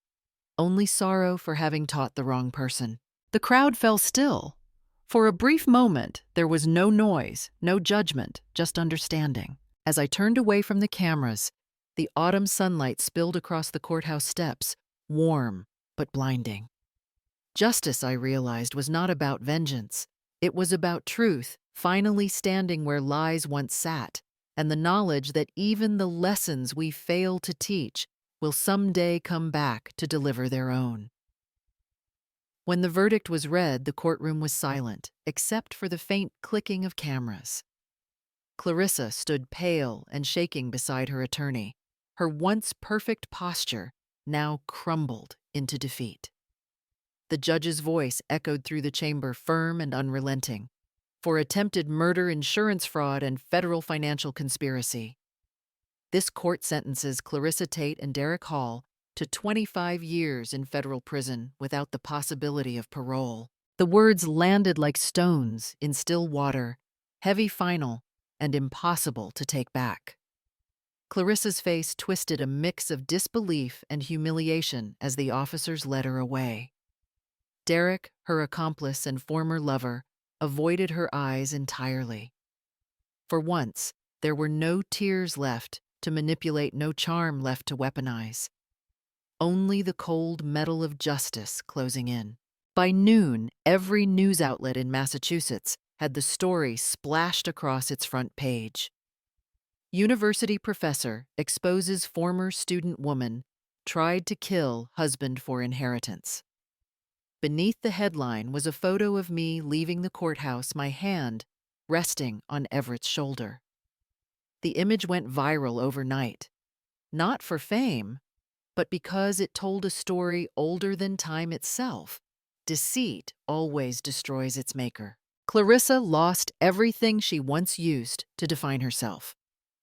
Only sorrow for having taught the wrong person." The crowd fell still. For a brief moment, there was no noise, no judgment, just understanding. As I turned away from the cameras, the autumn sunlight spilled across the courthouse steps, warm but blinding. Justice, I realized, was not about vengeance. It was about truth, finally standing where lies once sat, and the knowledge that even the lessons we fail to teach will someday come back to deliver their own. When the verdict was read, the courtroom was silent, except for the faint clicking of cameras. Clarissa stood pale and shaking beside her attorney, her once perfect posture now crumbled into defeat. The judge's voice echoed through the chamber, firm and unrelenting. For attempted murder, insurance fraud, and federal financial conspiracy. This court sentences Clarissa Tate and Derek Hall to 25 years in federal prison without the possibility of parole. The words landed like stones in still water, heavy, final, and impossible to take back. Clarissa's face twisted a mix of disbelief and humiliation as the officers led her away. Derek, her accomplice and former lover, avoided her eyes entirely. For once, there were no tears left to manipulate, no charm left to weaponize. Only the cold metal of justice closing in. By noon, every news outlet in Massachusetts had the story splashed across its front page. University professor exposes former student woman tried to kill husband for inheritance. Beneath the headline was a photo of me leaving the courthouse, my hand resting on Everett's shoulder. The image went viral overnight, not for fame, but because it told a story older than time itself. Deceit always destroys its maker. Clarissa lost everything she once used to define herself.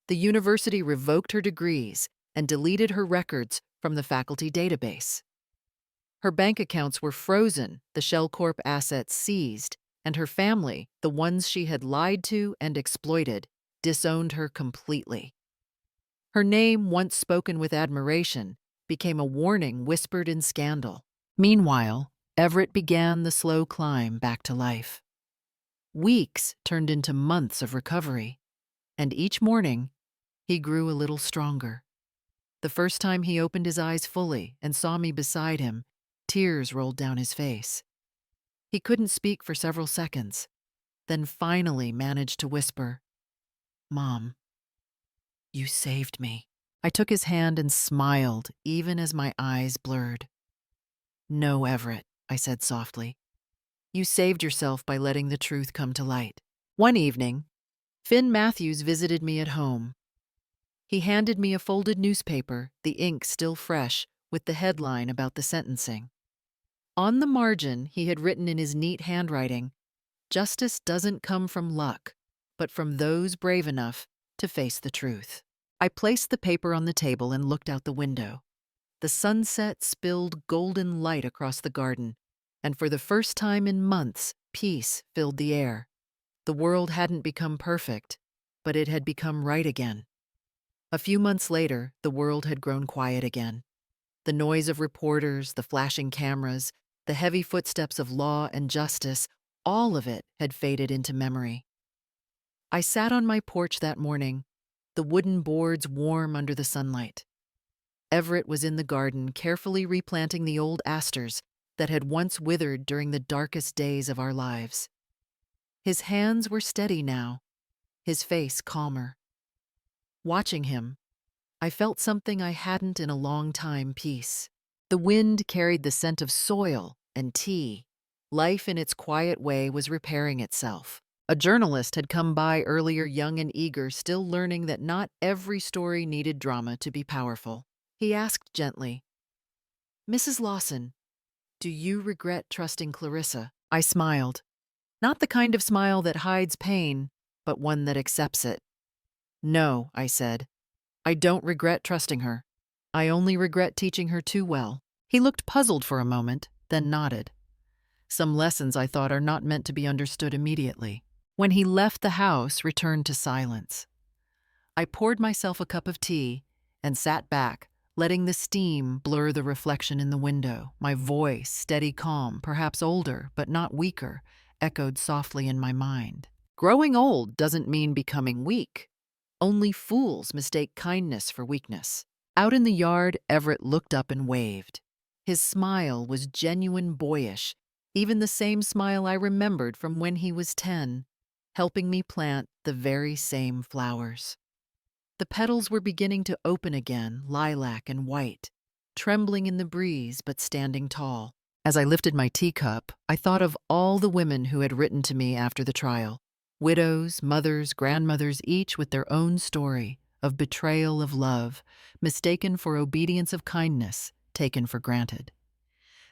The university revoked her degrees and deleted her records from the faculty database. Her bank accounts were frozen, the Shell Corp assets seized, and her family, the ones she had lied to and exploited, disowned her completely. Her name, once spoken with admiration, became a warning whispered in scandal. Meanwhile, Everett began the slow climb back to life. Weeks turned into months of recovery, and each morning, he grew a little stronger. The first time he opened his eyes fully and saw me beside him, tears rolled down his face. He couldn't speak for several seconds, then finally managed to whisper, "Mom, you saved me." I took his hand and smiled, even as my eyes blurred. "No, Everett," I said softly. "You saved yourself by letting the truth come to light." One evening, Finn Matthews visited me at home. He handed me a folded newspaper, the ink still fresh, with the headline about the sentencing. On the margin, he had written in his neat handwriting, "Justice doesn't come from luck, but from those brave enough to face the truth." I placed the paper on the table and looked out the window. The sunset spilled golden light across the garden, and for the first time in months, peace filled the air. The world hadn't become perfect, but it had become right again. A few months later, the world had grown quiet again. The noise of reporters, the flashing cameras, the heavy footsteps of law and justice, all of it had faded into memory. I sat on my porch that morning, the wooden boards warm under the sunlight. Everett was in the garden, carefully replanting the old asters that had once withered during the darkest days of our lives. His hands were steady now, his face calmer. Watching him, I felt something I hadn't in a long time: peace. The wind carried the scent of soil and tea. Life in its quiet way was repairing itself. A journalist had come by earlier, young and eager, still learning that not every story needed drama to be powerful. He asked gently, "Mrs. Lawson, do you regret trusting Clarissa?" I smiled. Not the kind of smile that hides pain, but one that accepts it. "No," I said. "I don't regret trusting her. I only regret teaching her too well." He looked puzzled for a moment, then nodded. Some lessons, I thought, are not meant to be understood immediately. When he left the house, returned to silence. I poured myself a cup of tea and sat back, letting the steam blur the reflection in the window. My voice, steady calm, perhaps older, but not weaker, echoed softly in my mind. Growing old doesn't mean becoming weak. Only fools mistake kindness for weakness. Out in the yard, Everett looked up and waved. His smile was genuine boyish, even the same smile I remembered from when he was 10, helping me plant the very same flowers. The petals were beginning to open again, lilac and white, trembling in the breeze but standing tall. As I lifted my teacup, I thought of all the women who had written to me after the trial. Widows, mothers, grandmothers, each with their own story of betrayal of love, mistaken for obedience of kindness, taken for granted.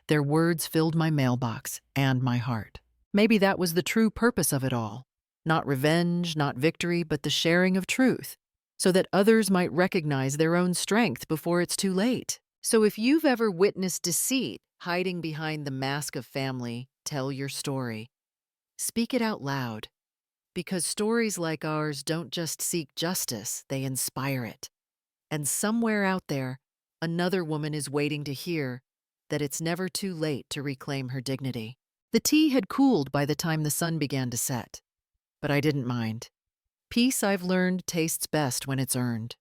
Their words filled my mailbox and my heart. Maybe that was the true purpose of it all. Not revenge, not victory, but the sharing of truth, so that others might recognize their own strength before it's too late. So if you've ever witnessed deceit hiding behind the mask of family, tell your story. Speak it out loud, because stories like ours don't just seek justice, they inspire it. And somewhere out there, another woman is waiting to hear that it's never too late to reclaim her dignity. The tea had cooled by the time the sun began to set, but I didn't mind. Peace, I've learned, tastes best when it's earned.